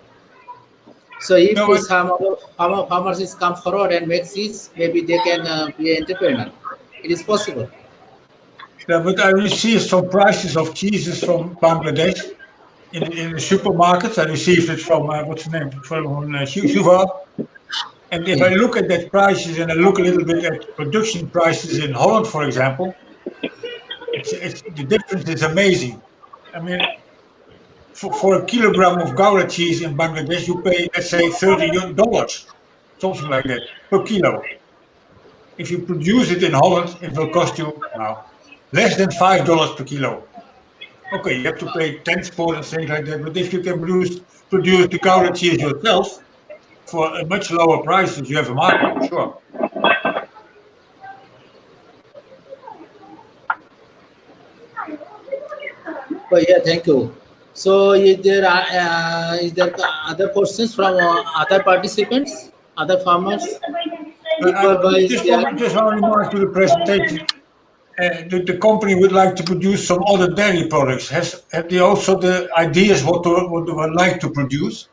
So if some farmers come forward and make cheese, maybe they can be an entrepreneur. It is possible. Yeah, but I received some prices of cheeses from Bangladesh in the supermarkets. I received it from what's the name? From Shuva. And if I look at that prices and I look a little bit at production prices in Holland, for example, the difference is amazing. I mean, for a kilogram of Gouda cheese in Bangladesh, you pay, let's say, $30. something like that, per kilo. If you produce it in Holland, it will cost you now less than $5 per kilo. Okay, you have to pay transport and things like that, but if you can produce the Gouda cheese yourself for a much lower price, you have a market, I'm sure. But yeah, thank you. So is there other questions from other participants, other farmers? Equal I wise, just yeah. want to remark to the presentation. The company would like to produce some other dairy products. Have they also the ideas what they would like to produce?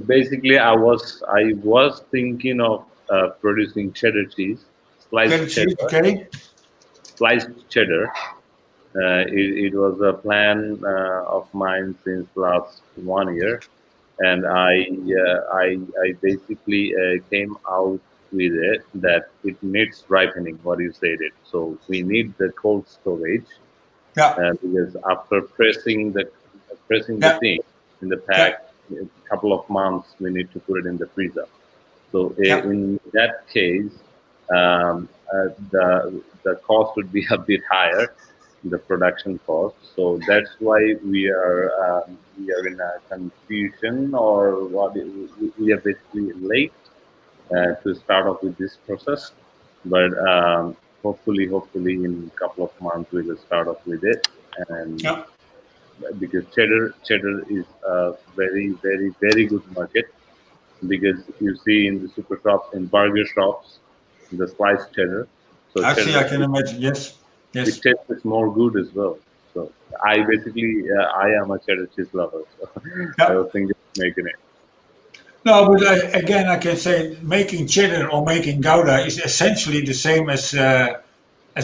Basically, I was thinking of producing cheddar cheese, Cheddar cheese, okay? sliced cheddar. It was a plan of mine since last 1 year, and I basically came out with it that it needs ripening. What you said it. So we need the cold storage Yeah, because after pressing the yeah, thing in the yeah, pack, a couple of months we need to put it in the freezer. So yeah. in that case, the cost would be a bit higher, the production cost. So that's why we are in a confusion, or what we are basically late to start off with this process. But hopefully in a couple of months we will start off with it, and Yeah. because cheddar is a very good market, because you see in the super shops, in burger shops, the sliced cheddar. So I see. I cheddar, can imagine. Yes, it yes. tastes more good as well. So I basically I am a cheddar cheese lover, so I Yeah. was thinking of making it. No, but again, I can say making cheddar or making Gouda is essentially the same as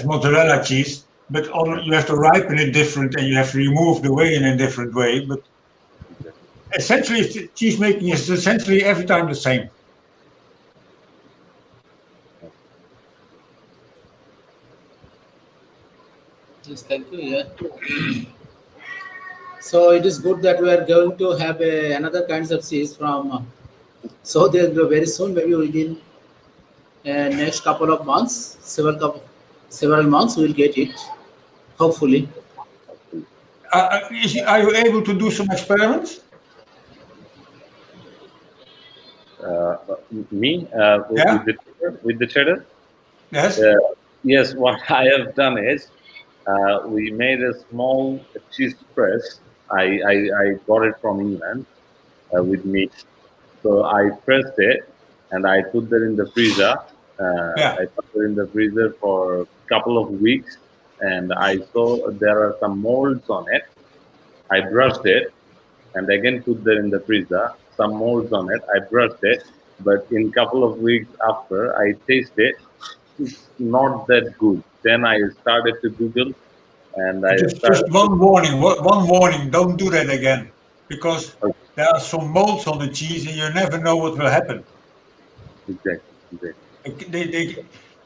mozzarella cheese, but Yeah, you have to ripen it different and you have to remove the whey in a different way. But exactly. essentially, cheese making is essentially every time the same. Yes, thank you. Yeah. So it is good that we are going to have another kinds of cheese from. So there very soon, maybe within next couple of months, several months, we'll get it. Hopefully. Are you able to do some experiments? Uh, Me Yeah. with the cheddar. Yes. Yes, what I have done is we made a small cheese press. I got it from England with meat. So I pressed it and I put that in the freezer. Yeah. I put it in the freezer for a couple of weeks, and I saw there are some molds on it. I brushed it and again put that in the freezer. Some molds on it. I brushed it, but in couple of weeks after I taste it, it's not that good. Then I started to Google, and I Just started. one warning. One warning. Don't do that again, because Okay, there are some molds on the cheese, and you never know what will happen. exactly, exactly.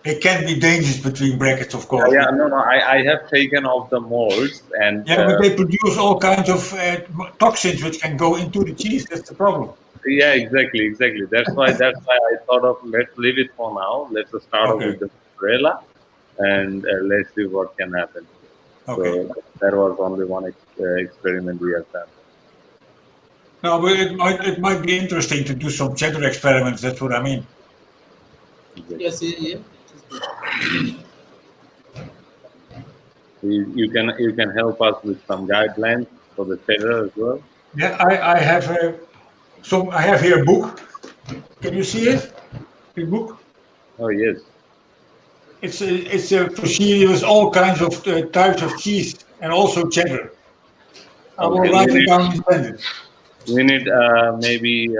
They can be dangerous between brackets, of course, Yeah, but no, no. I have taken off the molds, and yeah, but they produce all kinds of toxins which can go into the cheese. That's the problem. yeah, exactly. That's why I thought of let's leave it for now. Let's start off Okay, with the mozzarella, and let's see what can happen. okay. So that was only one experiment we have done. No, but it might be interesting to do some cheddar experiments. That's what I mean. Exactly. Yes, yeah, yeah. It is good. You can help us with some guidelines for the cheddar as well. Yeah, I have I have here a book. Can you see it? The book. Oh yes. It's a procedure with all kinds of types of cheese and also cheddar. I will Okay. write it down and send it. We need maybe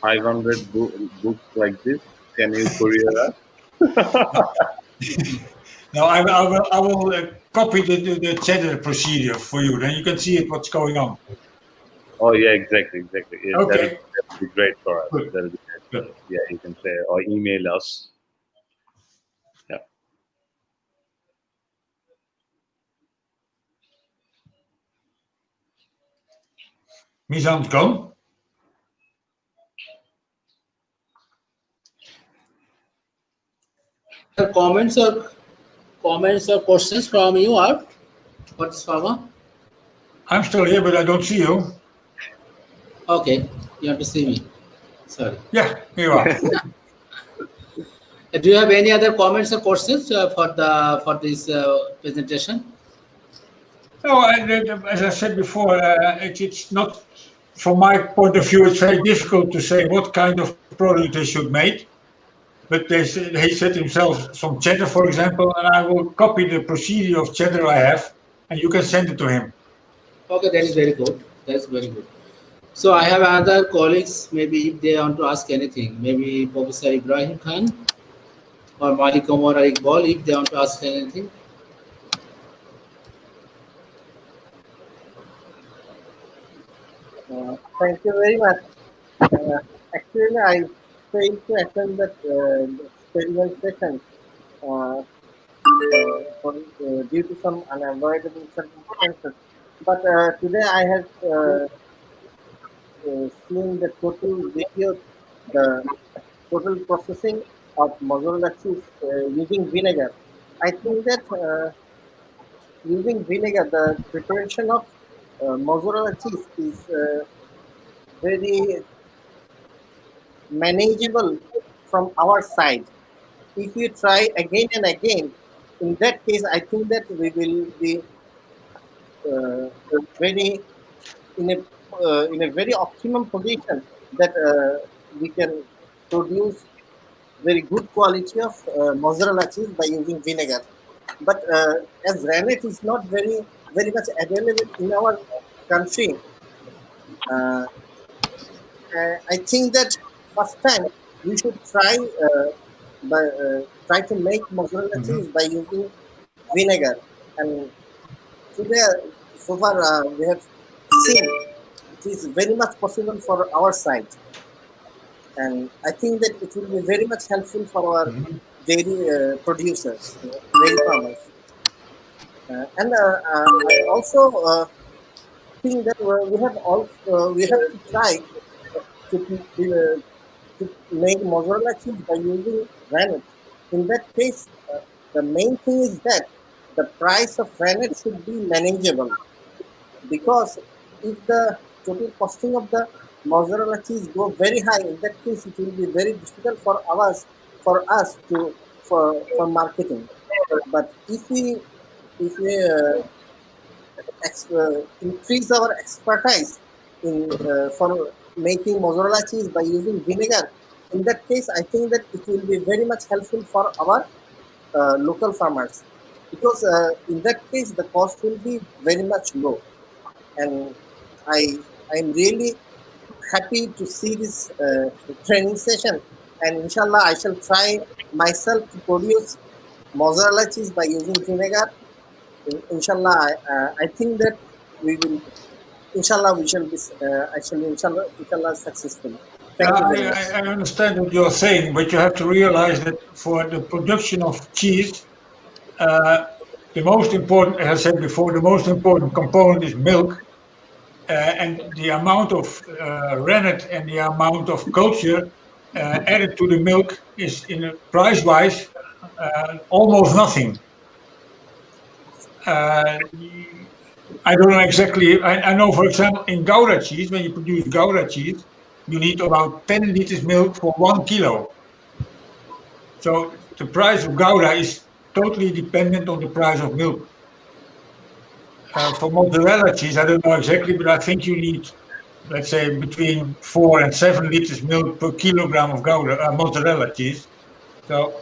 500 books like this. Can you courier us? Now I will copy the cheddar procedure for you. Then you can see it what's going on. Oh yeah, exactly. Yeah, that'll Okay, be great for us. good, That'll be great. good. So, yeah, you can say or email us. Yeah. Mizan's gone. other comments or questions from you out? What's Farma? I'm still here, but I don't see you. Okay, you have to see me. Sorry. Yeah, here you are. Do you have any other comments or questions for this presentation? No, as I said before, it's not, from my point of view, it's very difficult to say what kind of product they should make. But he said himself some cheddar, for example, and I will copy the procedure of cheddar I have, and you can send it to him. Okay, that is very good. That's very good. So I have other colleagues, maybe if they want to ask anything, maybe Professor Ibrahim Khan or Malik Omar or Iqbal, if they want to ask anything. Thank you very much. Actually, I failed to attend that experiment session due to some unavoidable circumstances. But today I have seen the total video, the total processing of mozzarella cheese using vinegar. I think that using vinegar, the preparation of mozzarella cheese is very manageable from our side. If we try again and again, in that case, I think that we will be very in a very optimum position that we can produce very good quality of mozzarella cheese by using vinegar. But as rennet is not very much available in our country, uh, I think that first time we should try to make mozzarella cheese by using vinegar. And today, so far, we have seen it is very much possible for our side. And I think that it will be very much helpful for our dairy producers, dairy farmers. I also think that we have to try to make mozzarella cheese by using rennet. In that case, the main thing is that the price of rennet should be manageable, because if the total costing of the mozzarella cheese go very high, in that case it will be very difficult for us to for marketing. But if we increase our expertise in for making mozzarella cheese by using vinegar, in that case I think that it will be very much helpful for our local farmers, because in that case the cost will be very much low. And I'm really happy to see this training session, and inshallah I shall try myself to produce mozzarella cheese by using vinegar. Inshallah, I think that we will. Inshallah, we shall be. Inshallah, successful. Thank you very much. I understand what you're saying, but you have to realize that for the production of cheese, the most important, as I said before, the most important component is milk. And the amount of rennet and the amount of culture added to the milk is, in a price-wise, almost nothing. I don't know exactly. I know, for example, in Gouda cheese, when you produce Gouda cheese, you need about 10 liters milk for 1 kilo. So the price of Gouda is totally dependent on the price of milk. For mozzarella cheese, I don't know exactly, but I think you need, let's say, between 4 and 7 liters milk per kilogram of Gouda mozzarella cheese. So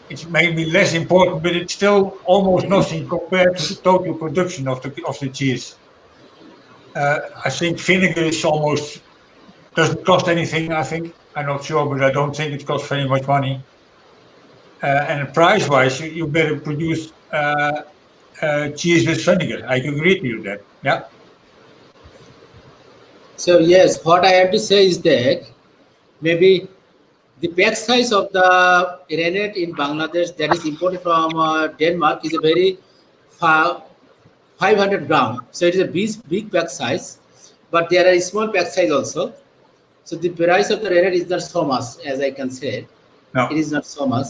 it's maybe less important, but it's still almost nothing compared to the total production of the cheese. I think vinegar is almost doesn't cost anything. I think, I'm not sure, but I don't think it costs very much money. And price-wise, you better produce cheese with vinegar. I agree with you that. Yeah. So yes, what I have to say is that maybe the pack size of the rennet in Bangladesh that is imported from Denmark is a very 500 gram. So it is a big pack size, but there are small pack size also. So the price of the rennet is not so much, as I can say. No. It is not so much.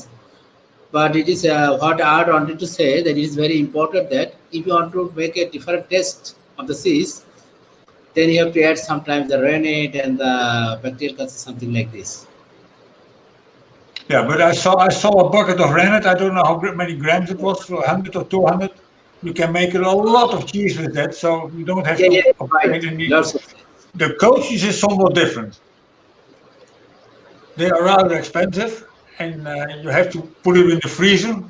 But it is what I wanted to say, that it is very important that if you want to make a different taste of the cheese, then you have to add sometimes the rennet and the bacterial culture, something like this. Yeah, but I saw a bucket of rennet. I don't know how many grams it was, 100 or 200. You can make a lot of cheese with that, so you don't have to Right. Lots of The cold cheese is somewhat different. They are rather expensive, and you have to put it in the freezer.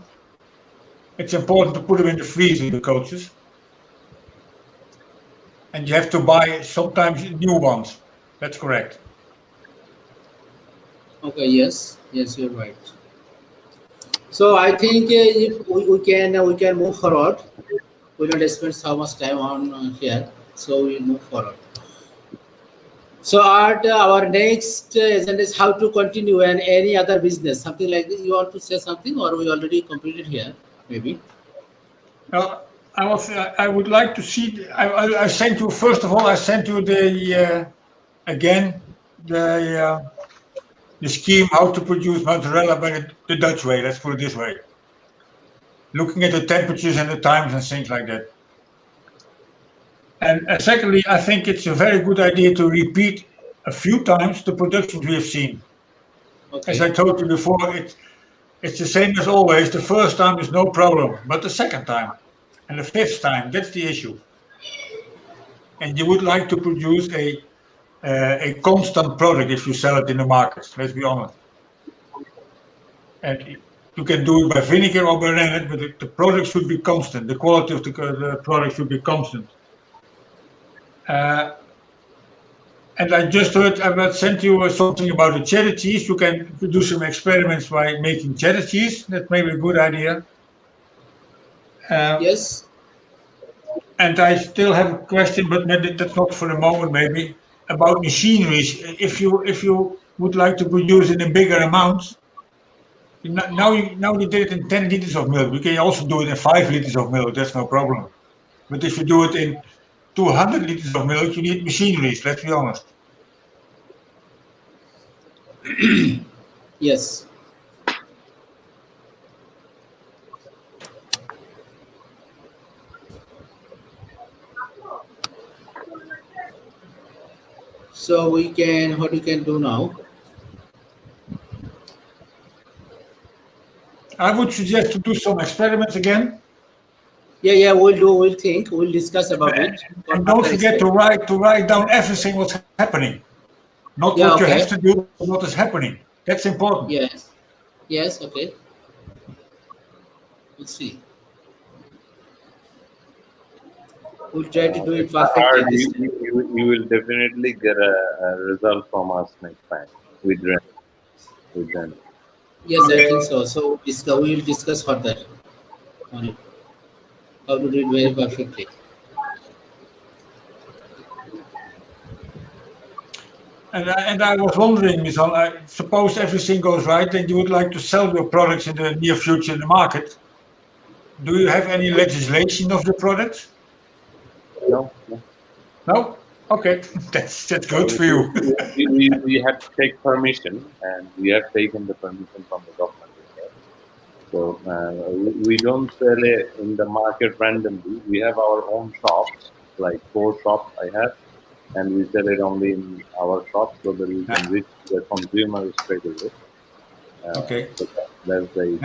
It's important to put them in the freezer, the coaches. And you have to buy sometimes new ones. That's correct. Okay, yes, you're right. So I think if we can move forward. We don't spend so much time on here, so we move forward. So our next agenda is how to continue and any other business, something like this. You want to say something, or we already completed here, maybe? Now, I would like to see. I sent you, first of all. I sent you the scheme how to produce mozzarella by the Dutch way. Let's put it this way. Looking at the temperatures and the times and things like that. And secondly, I think it's a very good idea to repeat a few times the productions we have seen. Okay. As I told you before, it's the same as always. The first time is no problem, but the second time and the fifth time, that's the issue. And you would like to produce a constant product if you sell it in the market, let's be honest. And you can do it by vinegar or by rennet, but the product should be constant. The quality of the product should be constant. And I just heard, I sent you something about the cheddar cheese. You can do some experiments by making cheddar cheese. That may be a good idea. Yes. And I still have a question, but that's not for the moment, maybe, about machineries. If you would like to produce in a bigger amount, now you did it in 10 liters of milk. You can also do it in 5 liters of milk. That's no problem. But if you do it in 200 liters of milk, you need machineries. Let's be honest. Yes. So what we can do now? I would suggest to do some experiments again. Yeah, we'll think, we'll discuss about it. And don't forget to write down everything what's happening. Not what you have to do, but what is happening. That's important. Yes, okay. Let's see. We'll try to do it perfectly. You will definitely get a result from us next time with them. Yes, I think so. So we will discuss further on it. How to do it very perfectly. And I was wondering, Misal, suppose everything goes right and you would like to sell your products in the near future in the market. Do you have any legislation of the products? No. No? Okay, that's good for you. we have to take permission, and we have taken the permission from the government. So we don't sell it in the market randomly. We have our own shops, like 4 shops I have, and we sell it only in our shops so that we can reach the consumer straight away. Okay. So that's the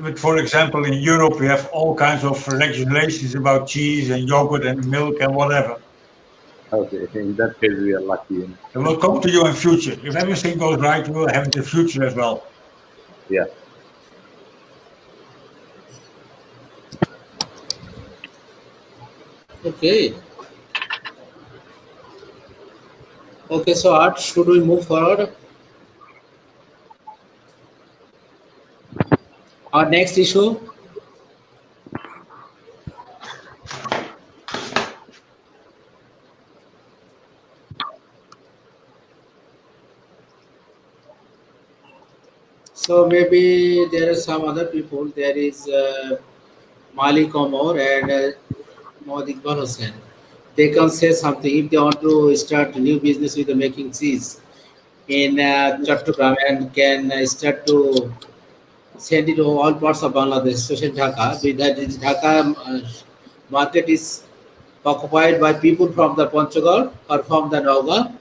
but for example, in Europe, we have all kinds of regulations about cheese and yogurt and milk and whatever. Okay, in that case, we are lucky. And we'll come to you in future. If everything goes right, we'll have it in the future as well. Yeah. Okay. Okay, so Art, should we move forward? Our next issue. So maybe there are some other people. There is Malik Omar and Mohd Iqbal Hussain. They can say something if they want to start a new business with the making cheese in Chattogram and can start to send it to all parts of Bangladesh, especially Dhaka. With that, Dhaka market is occupied by people from the Panchagod or from the Naugaon.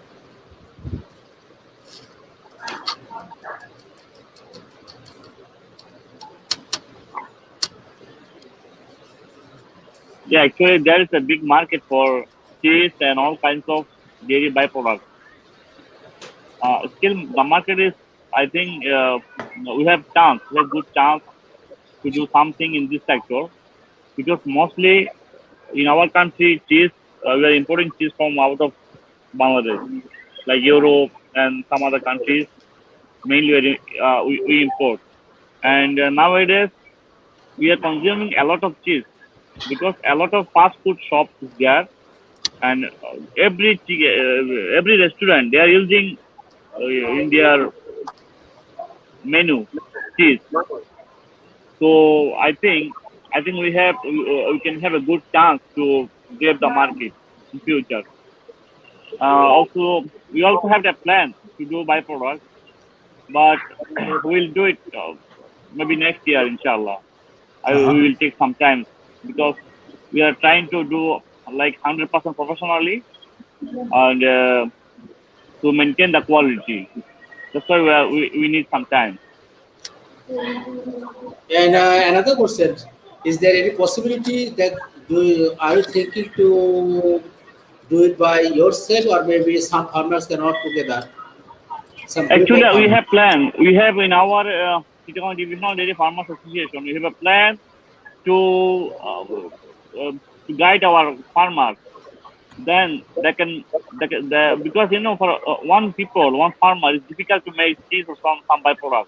Yeah, actually, there is a big market for cheese and all kinds of dairy byproducts. Still, the market is, I think, we have good chance to do something in this sector, because mostly in our country, cheese, we are importing cheese from out of Bangladesh, like Europe and some other countries. Mainly, we import, and nowadays we are consuming a lot of cheese because a lot of fast food shops is there, and every restaurant they are using in their menu cheese. So I think we can have a good chance to grab the market in future. Also, we also have a plan to do byproducts, but we'll do it maybe next year, inshallah. We will take some time because we are trying to do like 100% professionally and to maintain the quality. That's why we need some time. And another question: is there any possibility that are you thinking to do it by yourself, or maybe some farmers can work together? Some group Actually, of we farmers. have plan. We have in our Chittagong Divisional Dairy Farmers Association, we have a plan to to guide our farmers. Then because for one farmer, it's difficult to make cheese or some byproduct.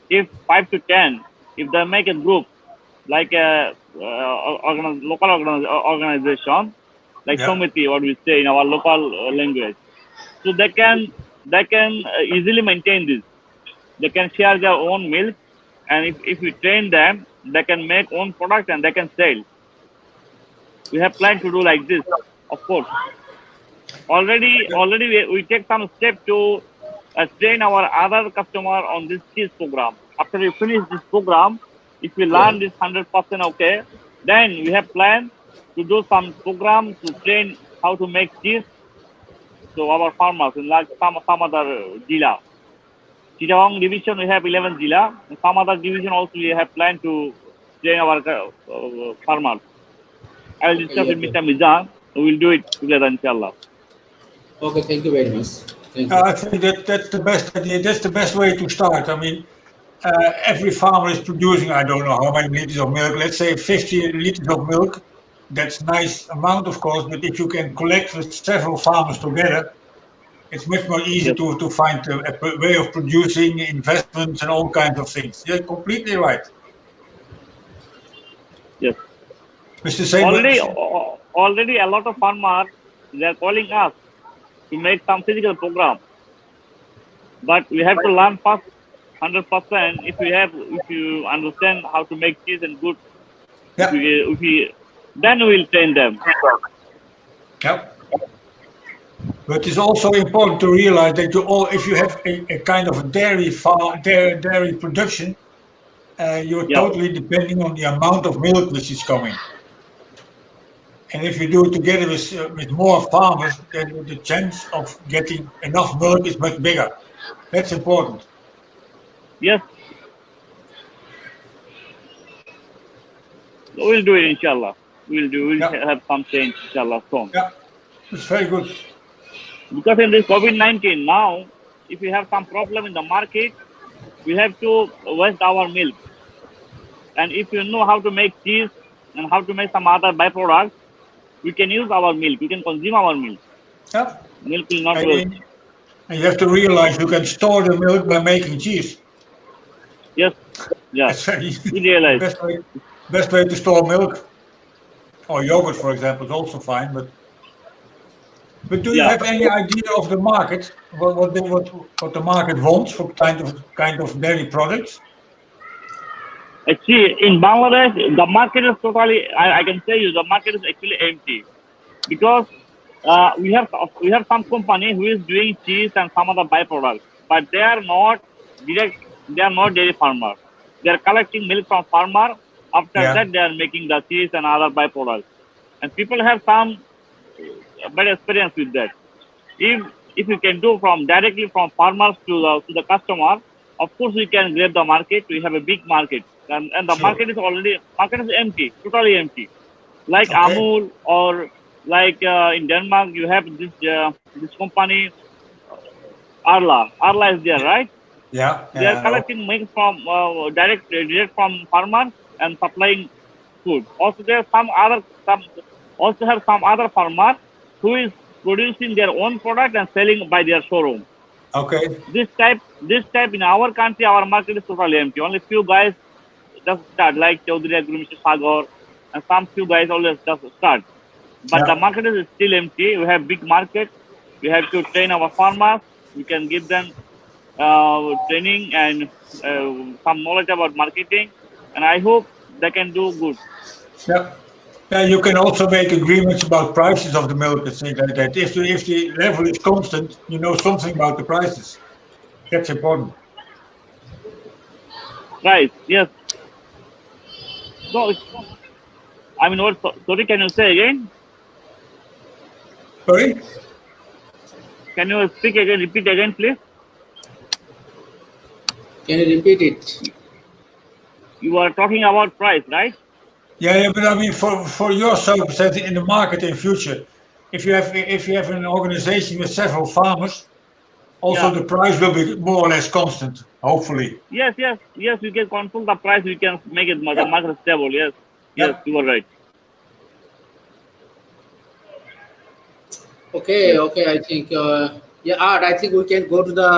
If 5 to 10, if they make a group like a local organization like Yeah. Somiti, what we say in our local language, so they can easily maintain this. They can share their own milk, and if we train them, they can make own product and they can sell. We have planned to do like this, of course. Already we take some step to train our other customer on this cheese program. After we finish this program, if we learn this 100% okay, then we have planned to do some program to train how to make cheese to our farmers in like some other Jila. Chittagong division we have 11 Jila. In some other division also we have planned to train our farmers. I will discuss with Okay. Mr. Mizan. We will do it together, inshallah. Okay, thank you very much. Thank you. I think that's the best idea. That's the best way to start. I mean, every farmer is producing, I don't know how many liters of milk, let's say 50 liters of milk. That's nice amount, of course, but if you can collect with several farmers together, it's much more easy Yes. to find a way of producing, investments and all kinds of things. You're completely right. Yes. Mr. Saber, Already a lot of farmers, they are calling us to make some physical program. But we have to learn first 100%. If you understand how to make cheese and good, yeah, then we will train them. yeah. But it's also important to realize that if you have a kind of a dairy production, you're Yeah. totally depending on the amount of milk which is coming. And if you do it together with more farmers, then the chance of getting enough milk is much bigger. That's important. Yes. We'll do it, inshallah. We'll Yeah. have some change, inshallah, soon. Yeah, it's very good. Because in this COVID-19 now, if we have some problem in the market, we have to waste our milk. And if you know how to make cheese and how to make some other byproducts, we can use our milk. We can consume our milk. Yeah. Milk will not I waste. mean, and you have to realize you can store the milk by making cheese. Yes. Yeah. That's very We realize. best way to store milk. Or yogurt, for example, is also fine. But do you Yeah. have any idea of the market? What the market wants for kind of dairy products? Actually, in Bangladesh, the market is totally, I can tell you, the market is actually empty. Because we have some company who is doing cheese and some other byproducts, but they are not dairy farmers. They are collecting milk from farmer. After Yeah. that, they are making the cheese and other byproducts. And people have some bad experience with that. If you can do from directly from farmers to the customer, of course we can grab the market. We have a big market, and the Sure. market is empty, totally empty. Like Okay. Amul or like in Denmark, you have this company Arla. Arla is there, right? Yeah. They are Yeah. I know. collecting milk from direct from farmers and supplying food. Also, there are also have some other farmer who is producing their own product and selling by their showroom. Okay. This type in our country, our market is totally empty. Only few guys just start, like Chaudhary Agro, Mr. Sagar, and some few guys always just start. But Yeah. the market is still empty. We have big market. We have to train our farmers. We can give them training and some knowledge about marketing, and I hope they can do good. Yeah. Yeah, you can also make agreements about prices of the milk and things like that. If the level is constant, you know something about the prices. That's important. Right? Yes. No, I mean, what? Sorry, can you say again? Sorry? Can you speak again? Repeat again, please. Can you repeat it? You are talking about price, right? Yeah, but I mean, for your circumstance in the market in future, if you have an organization with several farmers, also Yeah. the price will be more or less constant, hopefully. Yes. We can control the price. We can make it the market stable. Yes. Yeah. Yes, you are right. Okay. I think Art, I think we can go to the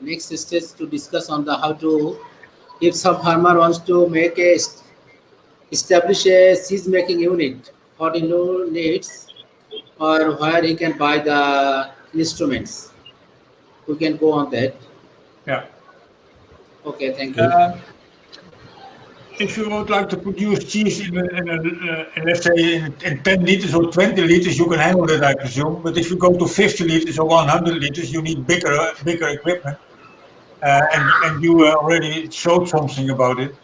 next stage to discuss on the how to, if some farmer wants to make establish a seed making unit, what he needs, or where he can buy the instruments. We can go on that. Yeah. Okay, thank you. If you would like to produce cheese in let's say in 10 liters or 20 liters, you can handle that, I presume. But if you go to 50 liters or 100 liters, you need bigger equipment. And you already showed something about it.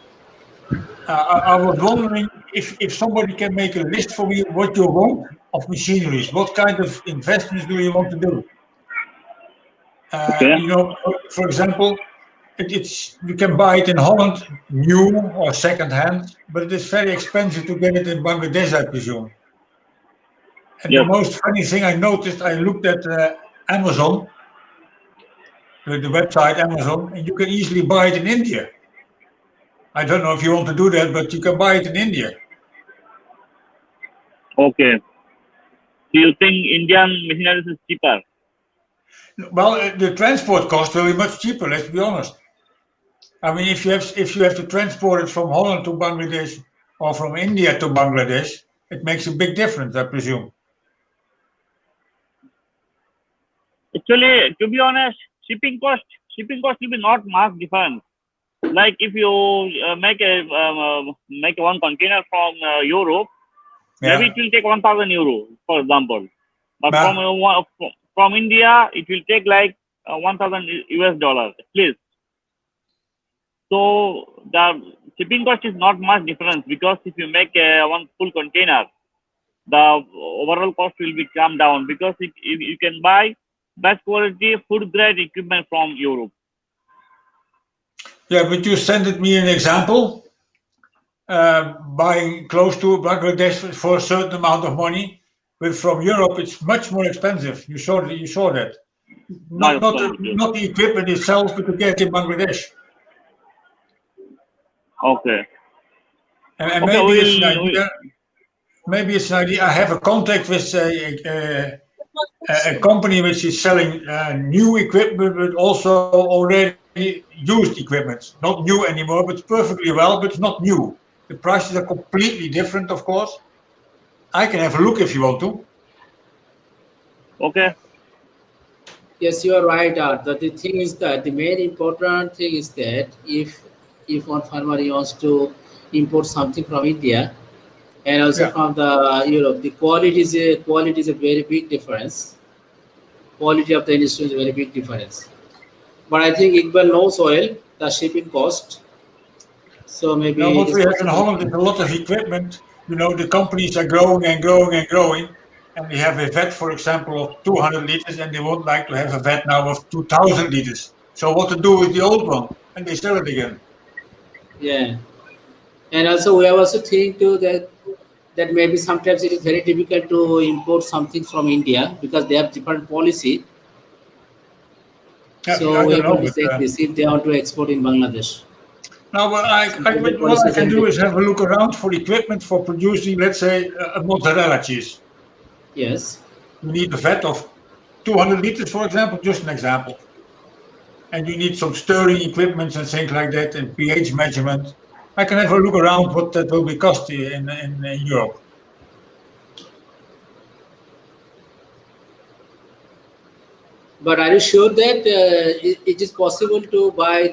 I was wondering if somebody can make a list for me what you want of machineries. What kind of investments do you want to do? Okay. You know, for example, you can buy it in Holland, new or second hand, but it is very expensive to get it in Bangladesh, I presume. And Yes. the most funny thing I noticed, I looked at Amazon, the website Amazon, and you can easily buy it in India. I don't know if you want to do that, but you can buy it in India. Okay. Do you think Indian machinery is cheaper? Well, the transport cost will be much cheaper. Let's be honest. I mean, if you have to transport it from Holland to Bangladesh or from India to Bangladesh, it makes a big difference, I presume. Actually, to be honest, shipping cost will be not much different. Like if you make one container from Europe, maybe Yeah. it will take 1,000 euro, for example. But Yeah. from India, it will take like 1,000 US dollars, at least. So the shipping cost is not much difference, because if you make one full container, the overall cost will be come down, because you can buy best quality food grade equipment from Europe. Yeah, but you sent me an example, buying close to Bangladesh for a certain amount of money, but from Europe it's much more expensive. You saw that. Not the equipment itself, but to get in Bangladesh. Okay. And Okay, maybe it's an idea. Maybe it's an idea. I have a contact with a company which is selling new equipment, but also already used equipment. Not new anymore, but perfectly well, but it's not new. The prices are completely different, of course. I can have a look if you want to. Okay. Yes, you are right, Art. But the thing is that the main important thing is that if one farmer wants to import something from India and also from the Europe, the quality is a very big difference. Quality of the industry is a very big difference. But I think Iqbal knows well the shipping cost. So maybe Now, it what is we have in possible. Holland is a lot of equipment. You know, the companies are growing and growing and growing. And we have a vat, for example, of 200 liters, and they would like to have a vat now of 2,000 liters. So what to do with the old one? And they sell it again. Yeah, and also we have also think too that maybe sometimes it is very difficult to import something from India because they have different policy. Yeah, So I we don't have know, to check but this if they want to export in Bangladesh. now Sometimes the what I policy is can very do is difficult. have a look around for equipment for producing, let's say, a mozzarella cheese. Yes. You need a vat of 200 liters, for example, just an example. And you need some stirring equipment and things like that, and pH measurement. I can have a look around what that will be cost in Europe. But are you sure that it is possible to buy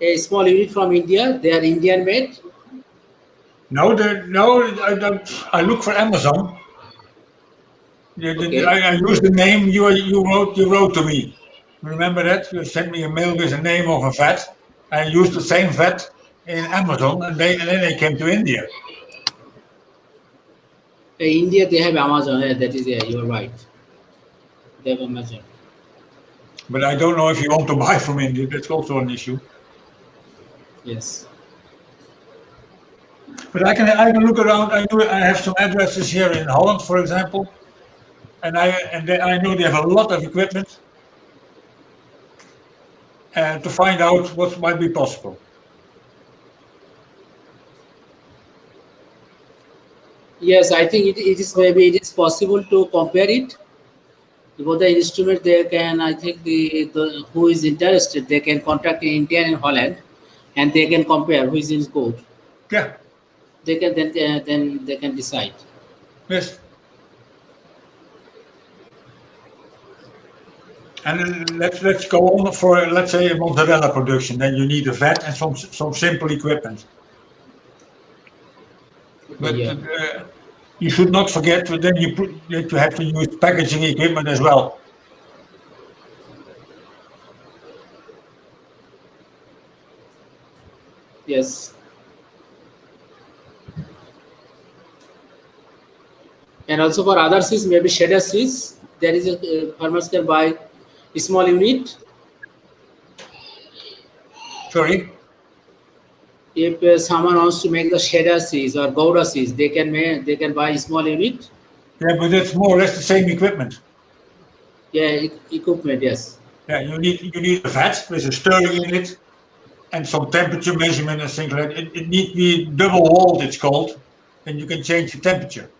a small unit from India? They are Indian made. No, I look for Amazon. Okay. I use the name you wrote to me. Remember that? You sent me a mail with the name of a vat. I used the same vat in Amazon, and then they came to India. India they have Amazon. Yeah, that is, yeah, you're right. They have Amazon. But I don't know if you want to buy from India. That's also an issue. Yes. But I can look around. I have some addresses here in Holland, for example, and I know they have a lot of equipment, to find out what might be possible. Yes, I think it is maybe it is possible to compare it. Both the instrument they can, I think the who is interested they can contact in India and Holland, and they can compare who is in code. Yeah. They can then they can decide. Yes. And let's go on for, let's say, a mozzarella production. Then you need a vat and some simple equipment. But Yeah. you should not forget that then that you have to use packaging equipment as well. Yes. And also for other seeds, maybe shader seeds, there is a farmers can buy a small unit. Sorry. If someone wants to make the shader seeds or Gouda seeds, they can buy a small unit. Yeah, but it's more or less the same equipment. Yeah, equipment. Yes. Yeah, you need a vat with a stirring in it and some temperature measurement and things like that. It needs to be double walled, it's called. Then you can change the temperature.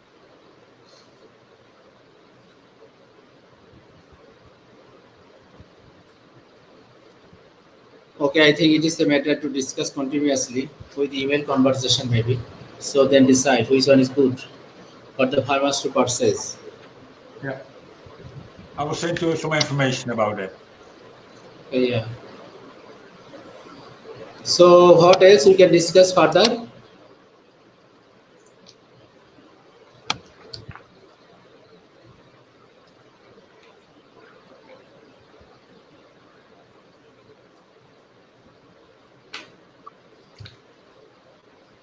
Okay, I think it is a matter to discuss continuously with email conversation maybe. So then decide which one is good for the farmers to purchase. Yeah. I will send you some information about that. Okay, yeah. So what else we can discuss further?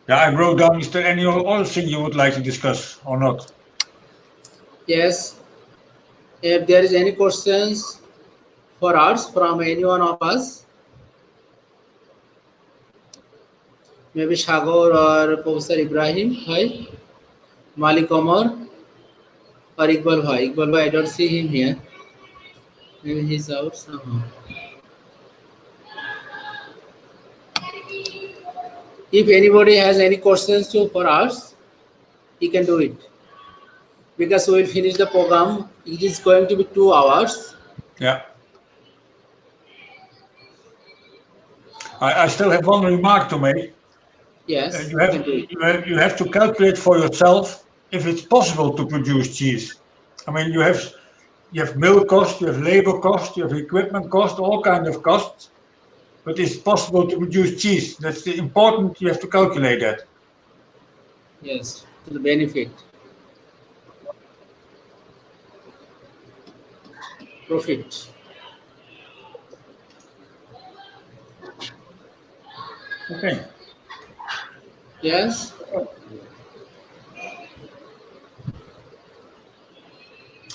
Yeah, I wrote down, is there any other thing you would like to discuss or not? Yes. If there is any questions for us from any one of us, maybe Shagor or Professor Ibrahim, hi, Malik Omar or Iqbal Bhai. Iqbal Bhai, I don't see him here. Maybe he's out somehow. If anybody has any questions for us, he can do it. Because we will finish the program. It is going to be 2 hours. Yeah. I still have one remark to make. Yes, You you can do it. you have to calculate for yourself if it's possible to produce cheese. I mean, you have milk cost, you have labor cost, you have equipment cost, all kind of costs. But it's possible to produce cheese. That's the important. You have to calculate that. Yes, to the benefit. Profit. Okay. Yes.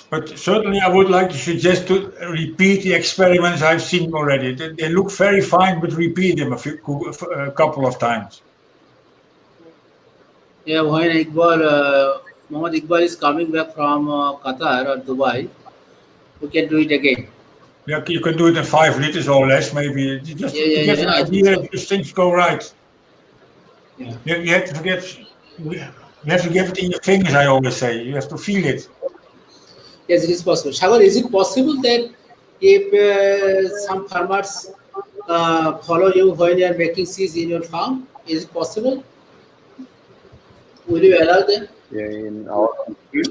But certainly, I would like to suggest to repeat the experiments I've seen already. They look very fine, but repeat them a couple of times. Yeah, when Mohammad Iqbal is coming back from Qatar or Dubai, we can do it again. Yeah, you can do it in 5 liters or less, maybe. Just Yeah, to yeah, get yeah, an I think idea so. if these things go right. Yeah. You have to get it in your fingers, I always say. You have to feel it. Yes, it is possible. Sagar, is it possible that if some farmers follow you when you are making seeds in your farm, is it possible? Will you allow them? Yeah, in our country,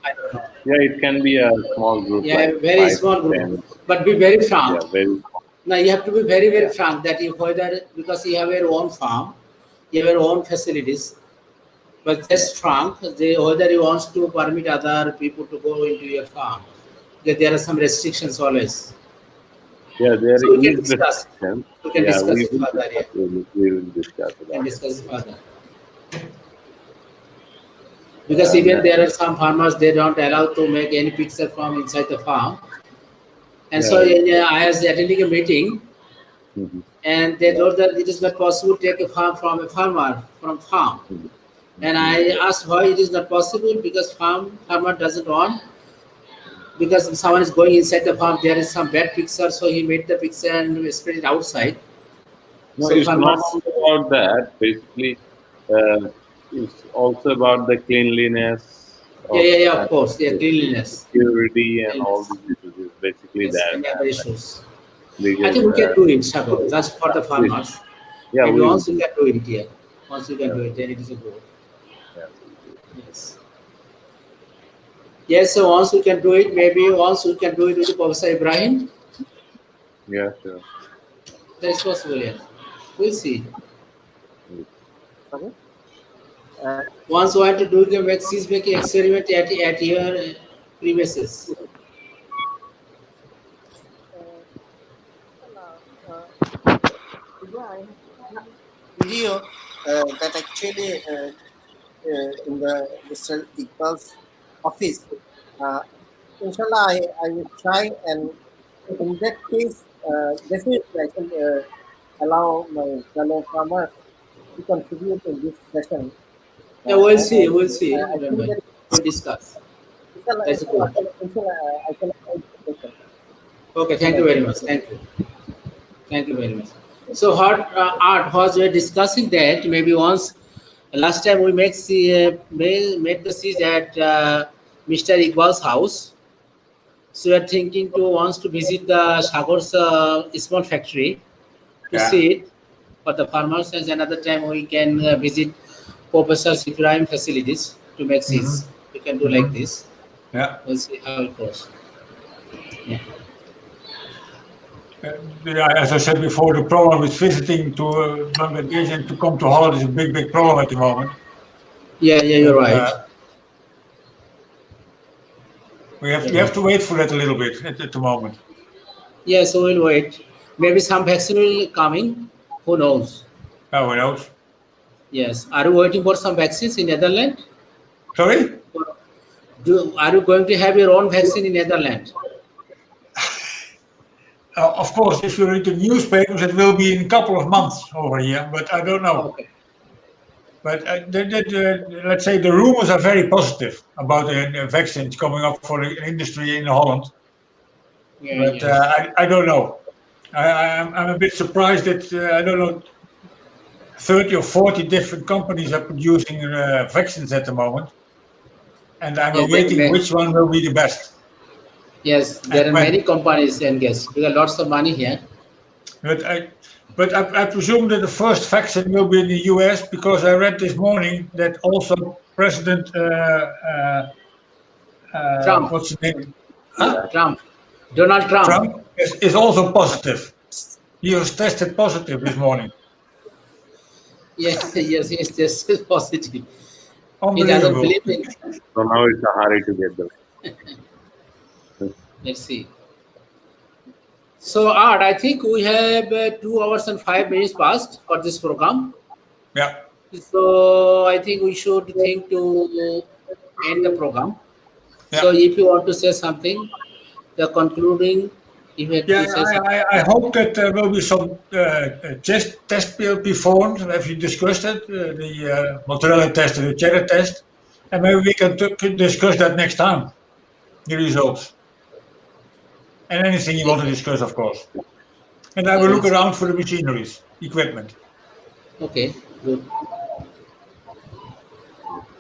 I don't know. yeah, it can be a small group, Yeah, like very 5 small to group, 10. but be very Yeah, frank. very. Now you have to be very, very Yeah. frank that if whether because you have your own farm, you have your own facilities, but just frank, whether you want to permit other people to go into your farm, because there are some restrictions always. Yeah, there So we can is discuss. restrictions. We can Yeah, discuss we it will, further. Yeah, we will discuss we can about it. discuss it further. Because And even there are some farmers they don't allow to make any picture from inside the farm. And so I was attending a meeting, mhm, and they told that it is not possible to take a farm from a farmer from farm. mhm, And I asked why it is not possible, because farmer doesn't want, because if someone is going inside the farm, there is some bad picture, so he made the picture and spread it outside. No, So it's not farmers, only about that. Basically, it's also about the cleanliness yeah, of and course, yeah, the cleanliness, security and all cleanliness, these issues. Is basically yes, that. and other issues. I Because think we can do it, Sagar, just for the farmers. yeah, Maybe we will once we do. can do it here. Once we can Yeah, do it, then it is a good. yeah, Yes. Yes, so once we can do it, maybe once we can do it with Professor Ibrahim, yeah, sure. that is possible, yeah. We'll see. Sorry? Once we want to do the vaccines making experiment at your premises. Video that actually in the Mr. Iqbal's office. Inshallah, I will try, and in that case, definitely I can allow my fellow farmers to contribute in this session. Yeah, we'll see. And We'll see. I Don't think worry. that We'll discuss. inshallah, That's good. I can avoid the session. Okay, thank you very much. Thank you. Thank you very much. So, Art was discussing that maybe once. Last time we made the siege at Mr. Iqbal's house. So we are thinking to wants to visit the Sagar's small factory to Yeah. see it for the farmers, and another time we can visit Professor Ibrahim facilities to make seeds. We can do like this. Yeah. We'll see how it goes. Yeah. Yeah, as I said before, the problem with visiting to Bangladesh and to come to Holland is a big problem at the moment. Yeah, you're right. We have to wait for that a little bit at the moment. Yeah, so we'll wait. Maybe some vaccine will coming. Who knows? Oh, who knows? Yes. Are you waiting for some vaccines in Netherlands? Sorry? Are you going to have your own vaccine in Netherlands? Of course, if you read the newspapers, it will be in a couple of months over here, but I don't know. Okay. But let's say the rumors are very positive about the vaccines coming up for the industry in Holland. Yeah, But yes. I don't know. I'm a bit surprised that, I don't know, 30 or 40 different companies are producing vaccines at the moment. And I'm Yeah, awaiting which one will be the best. Yes, there are many companies engaged. We got lots of money here. But I presume that the first vaccine will be in the US, because I read this morning that also President Trump. what's his name? Donald Trump. Trump is also positive. He was tested positive this morning. Yes, this is positive. He doesn't Unbelievable. believe in. So now it's a hurry to get them. Let's see. So, Art, I think we have 2 hours and 5 minutes passed for this program. Yeah. So I think we should think to end the program. Yeah. So if you want to say something, the concluding, if you have Yeah, to say something. I hope that there will be some test performed. Have you discussed it? The mozzarella test and the cheddar test, and maybe we can discuss that next time. The results and anything you want to discuss, of course. And I will look around for the machineries, equipment. Okay, good.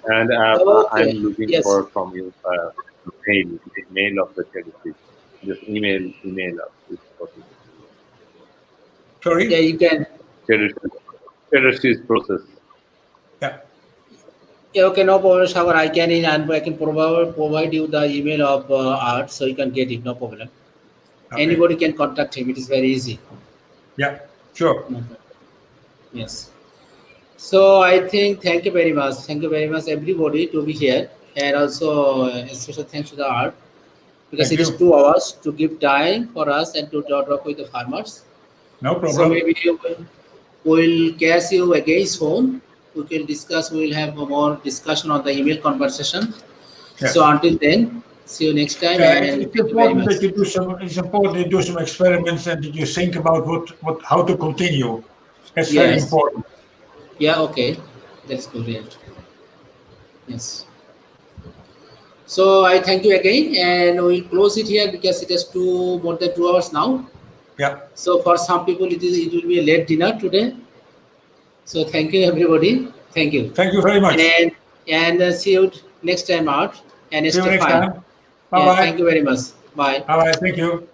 And Okay, I'm looking yes. for from you mail of the cheddar. Just email us if possible. Sorry? Yeah, you can. Cheddar cheese process. Yeah. Yeah, okay, no problem, Sagar. I can provide you the email of Art, so you can get it, no problem. Okay. Anybody can contact him. It is very easy. Yeah, sure. No problem. Yes. So I think thank you very much. Thank you very much, everybody, to be here, and also special thanks to the Art, because Thank it is you. 2 hours to give time for us and to talk with the farmers. No So problem. maybe we'll catch you again soon. We will discuss. We will have more discussion on the email conversation. Yeah. So until then, see you next time. Yeah, And it's thank you very important much. that you do some. It's important that you do some experiments and that you think about how to continue. That's very Yes. important. Yeah. Okay. That's good. Yeah. Yes. So I thank you again, and we'll close it here because it is more than 2 hours now. Yeah. So for some people, it will be a late dinner today. So thank you, everybody. Thank you. Thank you very much. And see you next time, Art. And See you next Stefan. time. Bye Yeah, bye. thank you very much. Bye. Bye bye. Thank you.